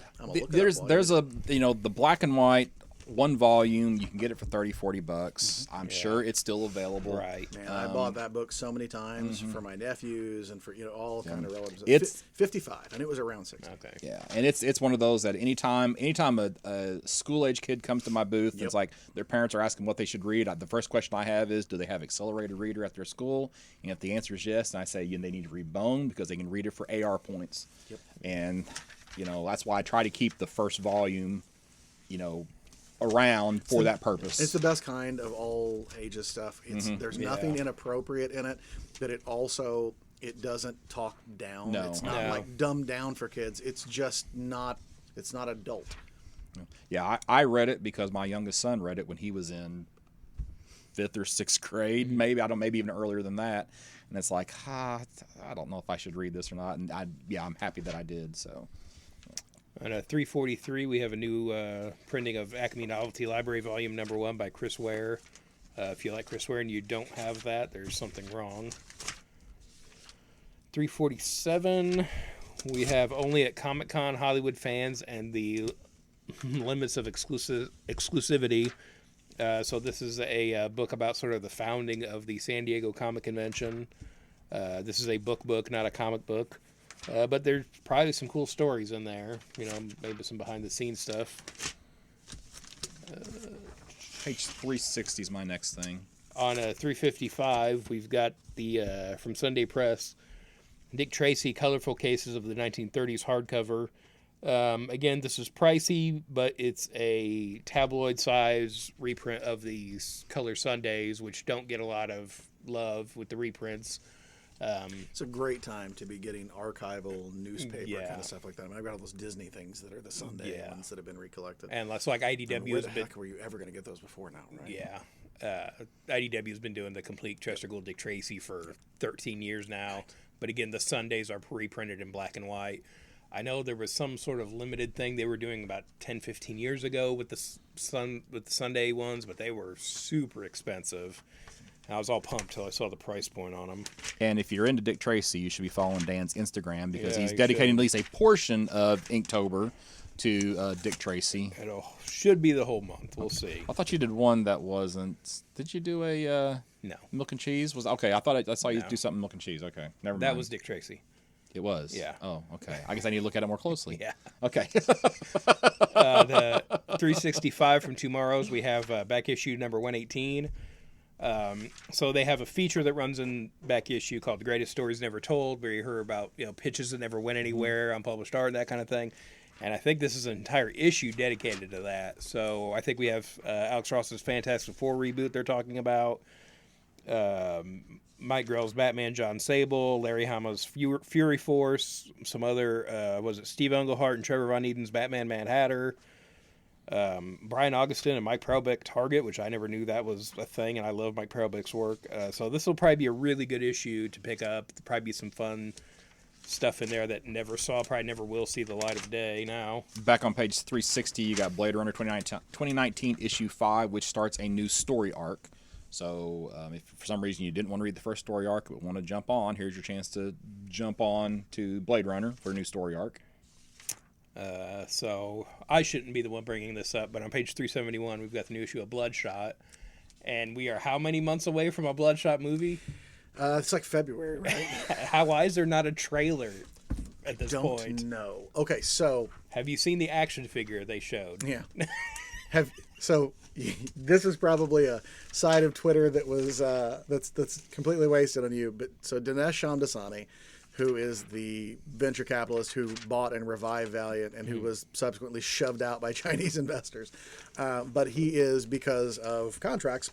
There's a the black and white 1 volume. You can get it for $30-$40. I'm sure it's still available. Right. Man, I bought that book so many times for my nephews and for all kind of relatives. It's- 55, and it was around 60. Okay. Yeah, and it's one of those that anytime a school age kid comes to my booth, it's like their parents are asking what they should read. The first question I have is, do they have accelerated reader at their school? And if the answer is yes, then I say they need to read Bone because they can read it for AR points. Yep. And that's why I try to keep the first volume, around for that purpose. It's the best kind of all ages stuff. There's nothing inappropriate in it, but it doesn't talk down. No. It's not No. like dumbed down for kids. It's just not. It's not adult. Yeah, I read it because my youngest son read it when he was in 5th or 6th grade, maybe even earlier than that. And it's like, I don't know if I should read this or not. And I'm happy that I did. So. On 343, we have a new printing of Acme Novelty Library Volume #1 by Chris Ware. If you like Chris Ware and you don't have that, there's something wrong. 347, we have Only at Comic-Con Hollywood Fans and the Limits of Exclusivity. So this is a book about sort of the founding of the San Diego Comic Convention. This is a book, not a comic book. But there's probably some cool stories in there. Maybe some behind-the-scenes stuff. Page 360 is my next thing. On 355, we've got the from Sunday Press, Dick Tracy, Colorful Cases of the 1930s hardcover. Again, this is pricey, but it's a tabloid size reprint of these Color Sundays, which don't get a lot of love with the reprints. It's a great time to be getting archival newspaper Yeah. kind of stuff like that. I mean, I've got all those Disney things that are the Sunday ones that have been recollected. And that's like Where IDW the has been. heck were you ever going to get those before now, right? Yeah. IDW has been doing the complete Chester Gould Dick Tracy for 13 years now. But again, the Sundays are reprinted in black and white. I know there was some sort of limited thing they were doing about 10, 15 years ago with the Sunday ones, but they were super expensive. And I was all pumped till I saw the price point on them. And if you're into Dick Tracy, you should be following Dan's Instagram because Yeah, he's you dedicating should. at least a portion of Inktober to Dick Tracy. It should be the whole month. We'll see. I thought you did one that wasn't. Did you do a No. milk and cheese? Was okay. I thought I saw you No. do something milk and cheese. Okay, never mind. That was Dick Tracy. It was. Yeah. Oh, okay. I guess I need to look at it more closely. Yeah. Okay. The 365 from Tomorrow's, we have back issue number 118. So they have a feature that runs in back issue called The Greatest Stories Never Told, where you hear about pitches that never went anywhere, unpublished art, that kind of thing. And I think this is an entire issue dedicated to that. So I think we have Alex Ross's Fantastic Four reboot they're talking about. Mike Grell's Batman, John Sable, Larry Hama's Fury Force, some other, was it Steve Englehart and Trevor Von Eden's Batman Mad Hatter, Brian Augustin and Mike Perlbeck Target, which I never knew that was a thing, and I love Mike Perlbeck's work. So this will probably be a really good issue to pick up. There'll probably be some fun stuff in there that probably never will see the light of day now. Back on page 360, you got Blade Runner 2019 issue 5, which starts a new story arc. So if for some reason you didn't want to read the first story arc but want to jump on, here's your chance to jump on to Blade Runner for a new story arc. So I shouldn't be the one bringing this up, but on page 371, we've got the new issue of Bloodshot. And we are how many months away from a Bloodshot movie? It's like February, right? Why is there not a trailer at this point? Don't know. Okay, so Have you seen the action figure they showed? yeah, this is probably a side of Twitter that was that's completely wasted on you. But so Dinesh Shamdasani, who is the venture capitalist who bought and revived Valiant and who was subsequently shoved out by Chinese investors, but he is, because of contracts,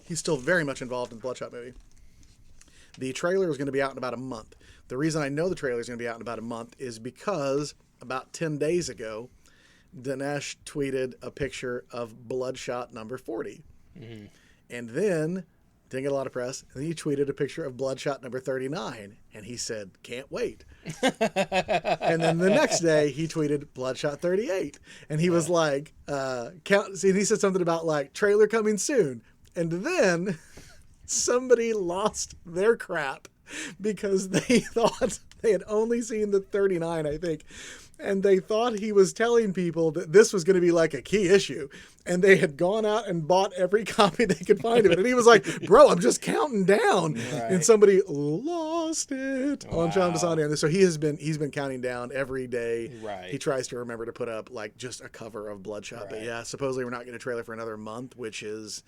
he's still very much involved in the Bloodshot movie. The trailer is going to be out in about a month. The reason I know the trailer is going to be out in about a month is because about 10 days ago, Dinesh tweeted a picture of Bloodshot number 40. Mm-hmm. And then, didn't get a lot of press, and then he tweeted a picture of Bloodshot number 39. And he said, can't wait. And then the next day, he tweeted Bloodshot 38. And he was like, and he said something about like, trailer coming soon. And then somebody lost their crap because they thought they had only seen the 39, I think. And they thought he was telling people that this was going to be like a key issue. And they had gone out and bought every copy they could find of it. And he was like, bro, I'm just counting down. Right. And somebody lost it on Sean Dasani. And so he's been counting down every day. Right. He tries to remember to put up like just a cover of Bloodshot. Right. But yeah, supposedly we're not getting a trailer for another month, which is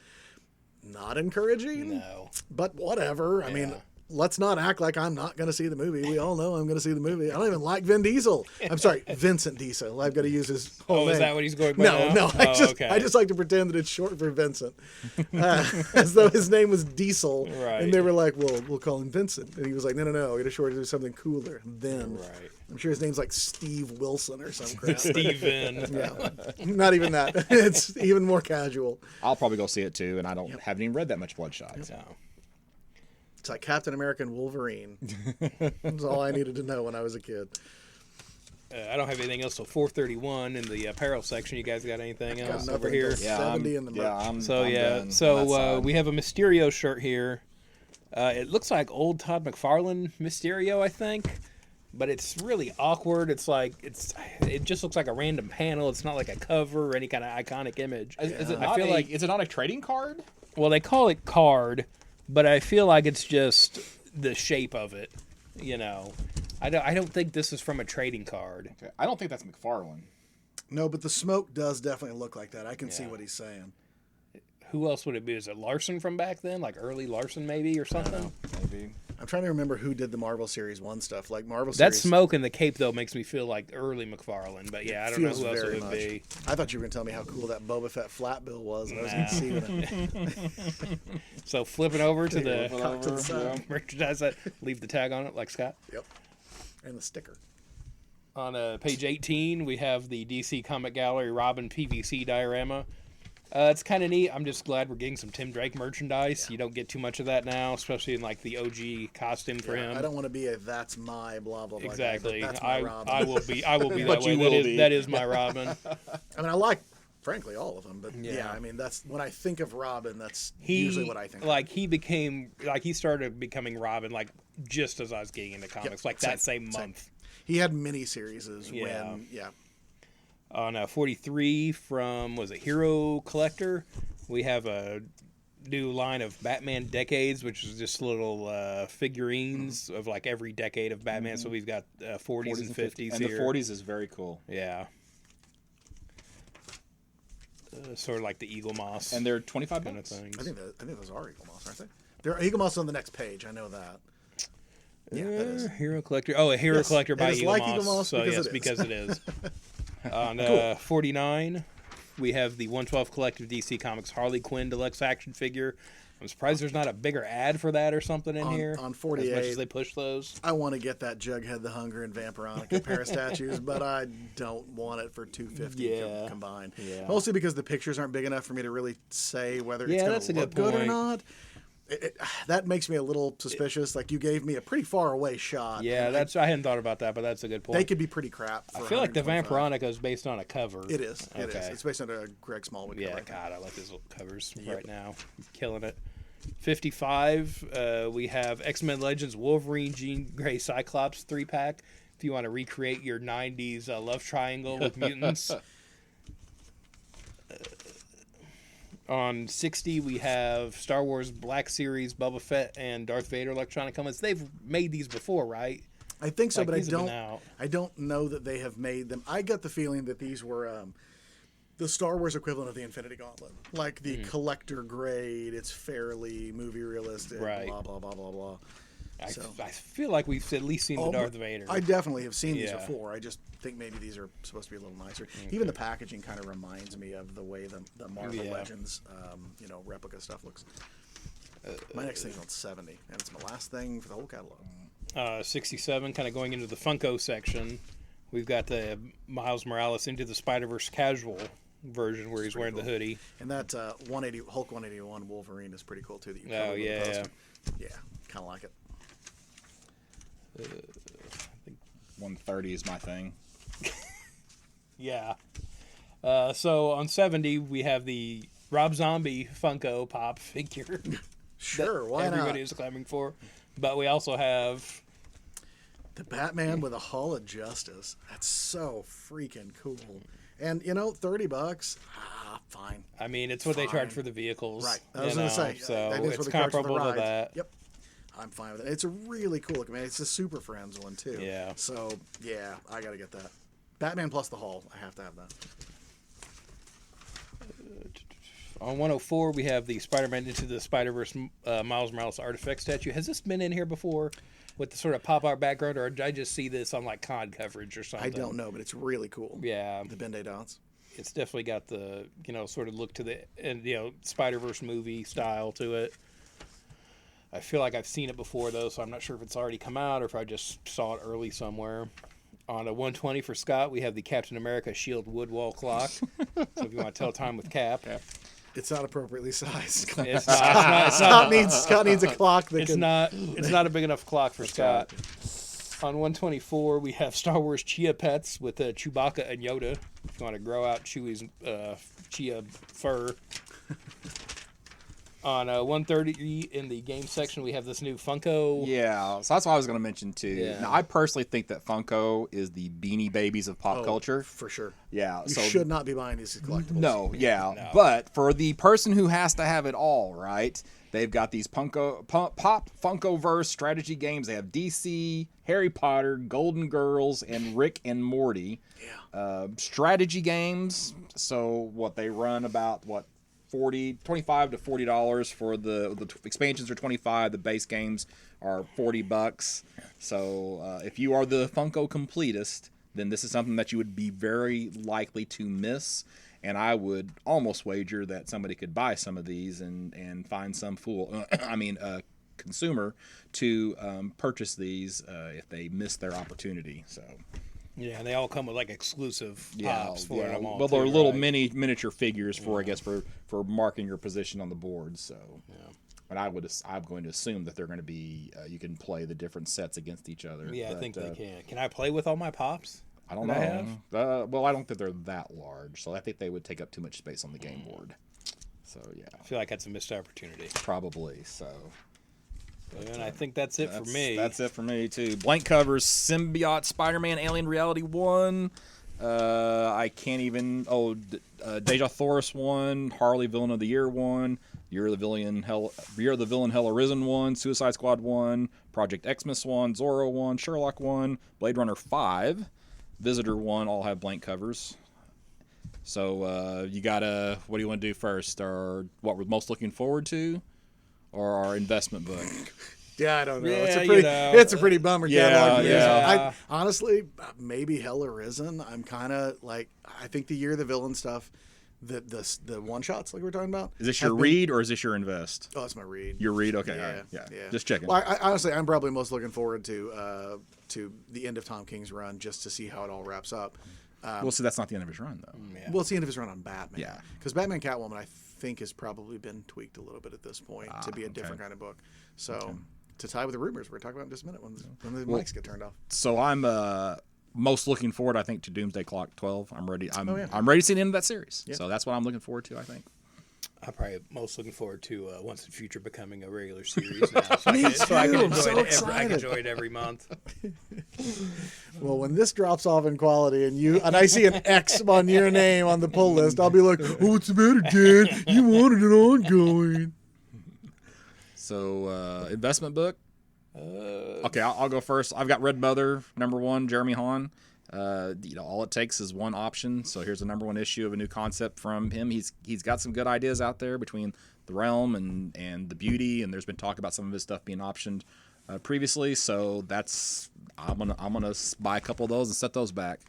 not encouraging. No. But whatever. Yeah. I mean, let's not act like I'm not going to see the movie. We all know I'm going to see the movie. I don't even like Vin Diesel. I'm sorry, Vincent Diesel. I've got to use his whole name. Is that what he's going by now? No. I just like to pretend that it's short for Vincent, as though his name was Diesel. Right. And they were like, "Well, we'll call him Vincent." And he was like, "No, I got to short it to something cooler." Then, right. I'm sure his name's like Steve Wilson or some crap. Steven. Yeah, not even that. It's even more casual. I'll probably go see it too, and I haven't even read that much Bloodshot. No. It's like Captain America and Wolverine. That's all I needed to know when I was a kid. I don't have anything else till 431 in the apparel section. You guys got anything else over nothing here? till 70 in the merch. I'm done so we have a Mysterio shirt here. It looks like old Todd McFarlane Mysterio, I think, but it's really awkward. It just looks like a random panel. It's not like a cover or any kind of iconic image. Is it not a trading card? Well, they call it card, but I feel like it's just the shape of it, you know. I don't think this is from a trading card. Okay. I don't think that's McFarlane. No, but the smoke does definitely look like that. I can see Yeah. what he's saying. Who else would it be? Is it Larson from back then? Like early Larson maybe or something? Maybe. I'm trying to remember who did the Marvel Series 1 stuff. Like Marvel That Series smoke and the cape though makes me feel like early McFarlane, but yeah, I don't know feels who else it very would much. be. I thought you were going to tell me how cool that Boba Fett flat bill was. And I was going to see it. So flipping over to Cock to the the side. merchandise that leave the tag on it like Scott. Yep. And the sticker. On page 18, we have the DC Comic Gallery Robin PVC diorama. It's kind of neat. I'm just glad we're getting some Tim Drake merchandise. You don't get too much of that now, especially in like the OG costume for him. I don't want to be a that's my blah blah blah. Exactly. Guy, but that's my Robin. I will be that But way. you That will is, be. that is my Robin. I mean, I like, frankly, all of them. But yeah, Yeah. I mean, that's when I think of Robin, that's He usually what I think. like he started becoming Robin like just as I was getting into comics, like that same month. He had mini series Yeah. when, yeah. On 43 from was it Hero Collector, we have a new line of Batman Decades, which is just little figurines of like every decade of Batman. So we've got 40s and 50s And here. the 40s is very cool. Yeah. Sort of like the Eagle Moss And they're 25 kind of bucks. things. I think those are Eagle Moss, aren't they? They're Eagle Moss on the next page. I know that. Yeah, that is. Hero Collector. Oh, a Hero Yes, Collector it by is Eagle like Moss. Eagle Moss So because yes, it is. because it is. On 49, we have the 112 Collective DC Comics Harley Quinn Deluxe action figure. I'm surprised there's not a bigger ad for that or something in here. On as much 48, as they push those. I want to get that Jughead the Hunger and Vampironica pair of statues, but I don't want it for $250 Yeah. combined. Yeah. Mostly because the pictures aren't big enough for me to really say whether Yeah, it's going that's a to look good good or point. not. That makes me a little suspicious. Like you gave me a pretty far away shot. Yeah, and I hadn't thought about that, but that's a good point. they could be pretty crap. I For feel like the 125. Vampironica is based on a cover. It is. It is. Okay. It's based on a Greg Smallwood Yeah, cover. God, I like his covers right now. He's killing it. 55, we have X-Men Legends Wolverine, Jean Grey, Cyclops 3-pack. If you want to recreate your 90s love triangle with mutants. On 60, we have Star Wars Black Series, Boba Fett, and Darth Vader electronic helmets. They've made these before, right? I think so, Like, but these have been out. I don't know that they have made them. I got the feeling that these were the Star Wars equivalent of the Infinity Gauntlet, like the collector grade. It's fairly movie realistic. Right. Blah blah blah blah blah. I So- feel like we've at least seen the Oh, Darth Vader. I definitely have seen these Yeah. before. I just think maybe these are supposed to be a little nicer. Even the packaging kind of reminds me of the way the Marvel Yeah. Legends, replica stuff looks. My next thing's on 70, and it's my last thing for the whole catalog. 67, kind of going into the Funko section. We've got the Miles Morales Into the Spider-Verse casual version where he's wearing the hoodie. And that Hulk 181 Wolverine is pretty cool too. That you Oh, covered with a yeah. poster. Yeah, kind of like it. 130 is my thing. Yeah. So on 70, we have the Rob Zombie Funko Pop figure. Sure, why Everybody not? is clamoring for. But we also have The Batman with a Hall of Justice. That's so freaking cool. And $30. Fine. I mean, it's what they charge Fine. for the vehicles. Right. I was going to say. So that is what it's they charge for the comparable to rides. that. Yep. I'm fine with it. It's a really cool looking, man. It's a Super Friends one too. Yeah. So yeah, I got to get that. Batman plus the Hall. I have to have that. On 104, we have the Spider-Man Into the Spider-Verse Miles Morales artifact statue. Has this been in here before with the sort of pop art background, or did I just see this on like COD coverage or something? I don't know, but it's really cool. Yeah, The Ben-Day dots. it's definitely got the sort of look to the Spider-Verse movie style to it. I feel like I've seen it before though, so I'm not sure if it's already come out or if I just saw it early somewhere. On a 120 for Scott, we have the Captain America Shield wood wall clock. So if you want to tell time with Cap, It's not appropriately sized. it's not Scott needs a clock that It's can. not a big enough clock for Scott. On 124, we have Star Wars Chia pets with Chewbacca and Yoda. If you want to grow out Chewie's Chia fur. On 130 in the game section, we have this new Funko. Yeah, so that's what I was going to mention too. Yeah. Now, I personally think that Funko is the Beanie Babies of pop culture. For sure. Yeah, You so should not be buying these as collectibles. no, yeah, No. but for the person who has to have it all, right? They've got these Pop Funkoverse strategy games. They have DC, Harry Potter, Golden Girls, and Rick and Morty. Yeah. Strategy games. So what they run about what $25 to $40 for the expansions are $25. The base games are $40. So if you are the Funko completist, then this is something that you would be very likely to miss. And I would almost wager that somebody could buy some of these and find some consumer to purchase these if they miss their opportunity. So. Yeah, and they all come with like exclusive pops for them all. Well, they're too, little right? miniature figures for, I guess, for marking your position on the board. So, and I'm going to assume that they're going to be you can play the different sets against each other. Yeah, but, I think they can. Can I play with all my pops? I don't that I know. Well, I don't think they're that large, so I think they would take up too much space on the game board. So yeah, I feel like that's a missed opportunity. probably so. And I think that's it for me. That's it for me too. Blank covers: Symbiote, Spider-Man, Alien Reality 1. I can't even. Deja Thoris 1, Harley Villain of the Year 1, Year of the Villain Hell Arisen 1, Suicide Squad 1, Project Xmas 1, Zorro 1, Sherlock 1, Blade Runner 5, Visitor 1. All have blank covers. So you gotta. What do you want to do first, or what we're most looking forward to? Or our investment book. Yeah, I don't know. Yeah, It's a pretty bummer catalog. yeah. Honestly, maybe Hell Arisen. I'm kind of like, I think the Year of the Villain stuff, the one shots like we're talking about. Is this your have been- read or is this your invest? Oh, it's my read. Your read, okay, Yeah, all right, yeah. yeah. Just checking. Well, I honestly, I'm probably most looking forward to the end of Tom King's run just to see how it all wraps up. Well, see, that's not the end of his run, though. Yeah. Well, it's the end of his run on Batman. Yeah. Because Batman Catwoman, I think, has probably been tweaked a little bit at this point to be a different kind of book. So, to tie with the rumors, we're talking about in just a minute when the mics get turned off. So I'm most looking forward, I think, to Doomsday Clock 12. I'm ready. I'm yeah. ready to see the end of that series. So that's what I'm looking forward to, I think. I'm probably most looking forward to Once in Future becoming a regular series now. So I can enjoy so it. I can excited. enjoy it every month. Well, when this drops off in quality and I see an X on your name on the pull list, I'll be like, "Oh, what's the matter, Dad? You wanted it ongoing." So investment book. Okay, I'll go first. I've got Red Mother #1, Jeremy Hahn. All it takes is one option. So here's the #1 issue of a new concept from him. He's got some good ideas out there between the Realm and the Beauty, and there's been talk about some of his stuff being optioned previously. So that's I'm gonna buy a couple of those and set those back.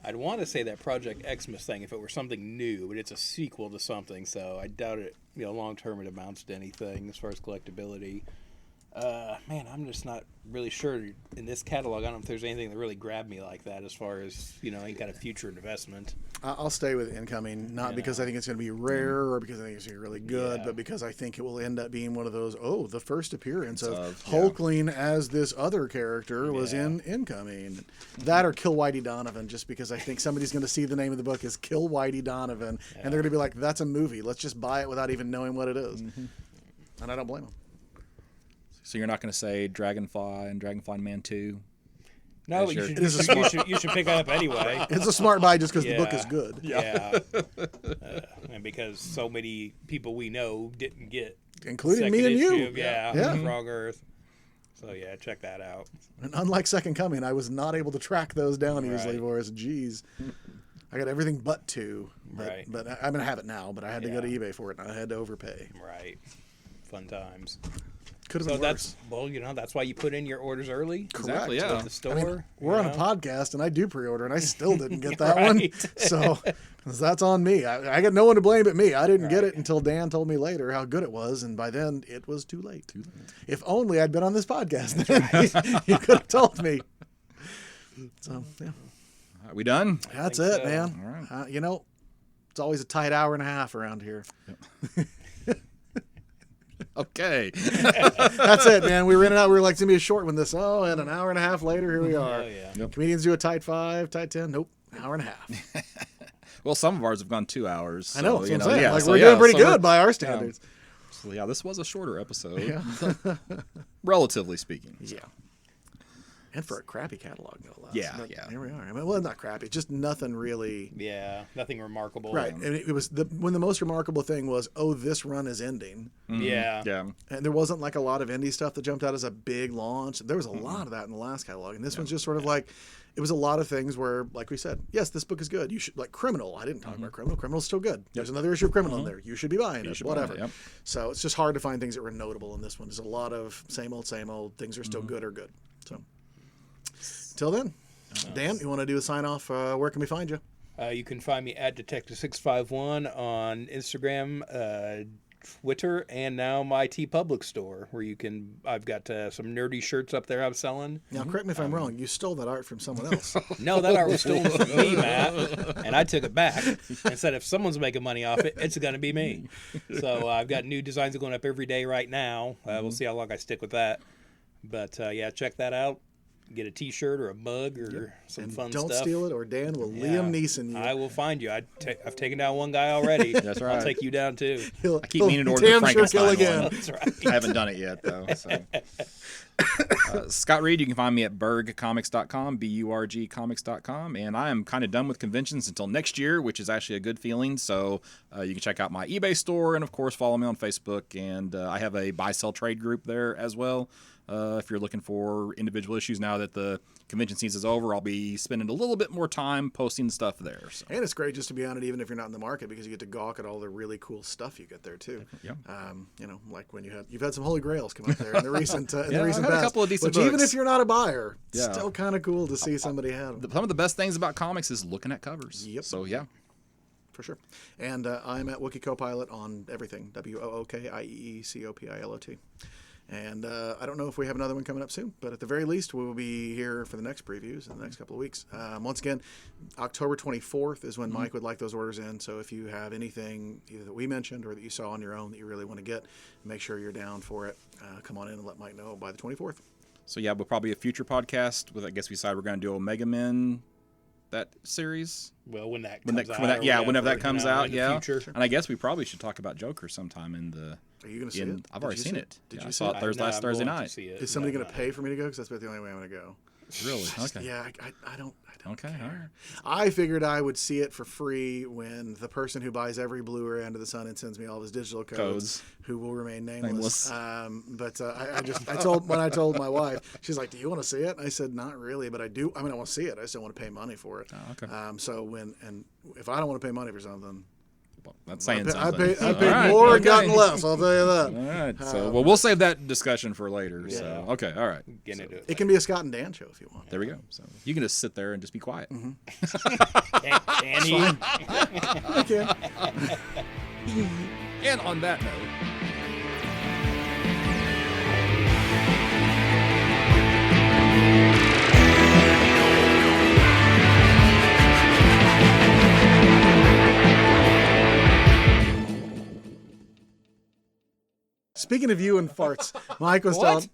I'd want to say that Project Xmas thing if it were something new, but it's a sequel to something, so I doubt it. Long term it amounts to anything as far as collectability. Man, I'm just not really sure in this catalog. I don't know if there's anything that really grabbed me like that as far as, any kind of future investment. I'll stay with Incoming, not because I think it's going to be rare or because I think it's going to be really good, Yeah. but because I think it will end up being one of those, the first appearance of yeah. Hulkling as this other character was in Incoming. That or Kill Whitey Donovan, just because I think somebody's going to see the name of the book as Kill Whitey Donovan, and they're going to be like, that's a movie. Let's just buy it without even knowing what it is. And I don't blame them. So you're not going to say Dragonfly and Dragonfly Man 2? No, As but your- you should pick it up anyway. It's a smart buy just because the book is Yeah. good. Yeah. And because so many people we know didn't get Including second me and issue you. of, yeah, Yeah. Frog Earth. So yeah, check that out. And unlike Second Coming, I was not able to track those down easily Right. for us. Jeez. I got everything but 2. But, Right. but I'm going to have it now, but I had to go to Yeah. eBay for it, and I had to overpay. Right. Fun times. Could have So been worse. that's why you put in your orders early. Exactly, Correct. yeah. At the store. I mean, we're on a podcast, and I do pre-order, and I still didn't get that Right. one. So that's on me. I got no one to blame but me. I didn't get Right. it until Dan told me later how good it was, and by then it was too late. If only I'd been on this podcast. You could have told me. So yeah, Are we done? that's think it, so. man. It's always a tight hour and a half around here. Okay. That's it, man. We were in and out. We were like, it's going to be a short one this. Oh, and an hour and a half later, here we are. Oh yeah. Comedians do a tight 5, tight 10. Nope, an hour and a half. Well, some of ours have gone 2 hours. I know. So, That's what I'm saying. yeah, like so, we're yeah, doing pretty so we're- good by our standards. So, yeah, this was a shorter episode, relatively speaking. Yeah. And for a crappy catalog, no less. Yeah, But yeah. Here we are. I mean, well, not crappy. Just nothing really. Yeah, nothing remarkable. Right. And it was when the most remarkable thing was, oh, this run is ending. Yeah. Yeah. And there wasn't like a lot of indie stuff that jumped out as a big launch. There was a lot of that in the last catalog. And this one's just sort of like, it was a lot of things where, like we said, yes, this book is good. You should, like Criminal. I didn't talk about Criminal. Criminal's still good. There's another issue of Criminal in there. You should be buying it. should buy it, Whatever. yep. So it's just hard to find things that were notable in this one. There's a lot of same old. Things are still good or good. So until then, Dan, you want to do a sign off? Where can we find you? You can find me at Detective651 on Instagram, Twitter, and now my TeePublic store, where you can. I've got some nerdy shirts up there I'm selling. Now, correct me if I'm wrong. You stole that art from someone else. No, that art was stolen from me, Matt, and I took it back and said if someone's making money off it, it's going to be me. So I've got new designs going up every day right now. We'll see how long I stick with that. But yeah, check that out. Get a T-shirt or a mug or some And fun don't stuff. steal it, or Dan will Yeah. Liam Neeson you. I will find you. I've taken down one guy already. That's right. I'll take you down too. I keep meaning to order the damn sure Frankenstein kill one. again. That's right. I haven't done it yet, though. So. Scott Reed, you can find me at burgcomics.com, burgcomics.com, and I am kind of done with conventions until next year, which is actually a good feeling. So you can check out my eBay store, and of course follow me on Facebook, and I have a buy-sell trade group there as well. If you're looking for individual issues now that the convention season is over, I'll be spending a little bit more time posting stuff there. So. And it's great just to be on it, even if you're not in the market, because you get to gawk at all the really cool stuff you get there too. Yeah. You know, like when you've had some Holy Grails come up there in the recent in Yeah, the recent I've had a past. couple of decent which even books. if you're not a buyer, it's Yeah. still kind of cool to see somebody have them. Some of the best things about comics is looking at covers. Yep. So yeah. For sure. And I'm at Wookie Copilot on everything. WOOKIEECOPILOT. And I don't know if we have another one coming up soon, but at the very least, we will be here for the next previews in the next couple of weeks. Once again, October 24th is when Mike would like those orders in. So if you have anything either that we mentioned or that you saw on your own that you really want to get, make sure you're down for it. Come on in and let Mike know by the 24th. So yeah, we'll probably a future podcast with, I guess we decided we're going to do Omega Men, that series. Well, when that When comes that, out, when that, or yeah, whatever, whenever that you comes know, out, in the yeah. future. And I guess we probably should talk about Joker sometime in the. Are you going to see it? I've Did already you seen see it. Did Yeah, you I see saw it? it I'm last going Thursday to night. see it, Is somebody but going to pay for me to go? Because that's about the only way I'm going to go. Really? Okay. Yeah, I don't Okay. All right. I figured I would see it for free when the person who buys every Blu-ray Under the Sun and sends me all of his digital codes. Who will remain nameless. But I told my wife, she's like, "Do you want to see it?" I said, "Not really, but I do. I mean, I want to see it. I just don't want to pay money for it." Oh, okay. So if I don't want to pay money for something, Well, that's saying I something. paid All right, more okay. and gotten less. I'll tell you that. All right. So well, we'll save that discussion for later. So okay. All right. Getting into it. It can be a Scott and Dan show if you want. There we go. So you can just sit there and just be quiet. Can he? Okay. And on that note. Speaking of you and farts, Mike was telling.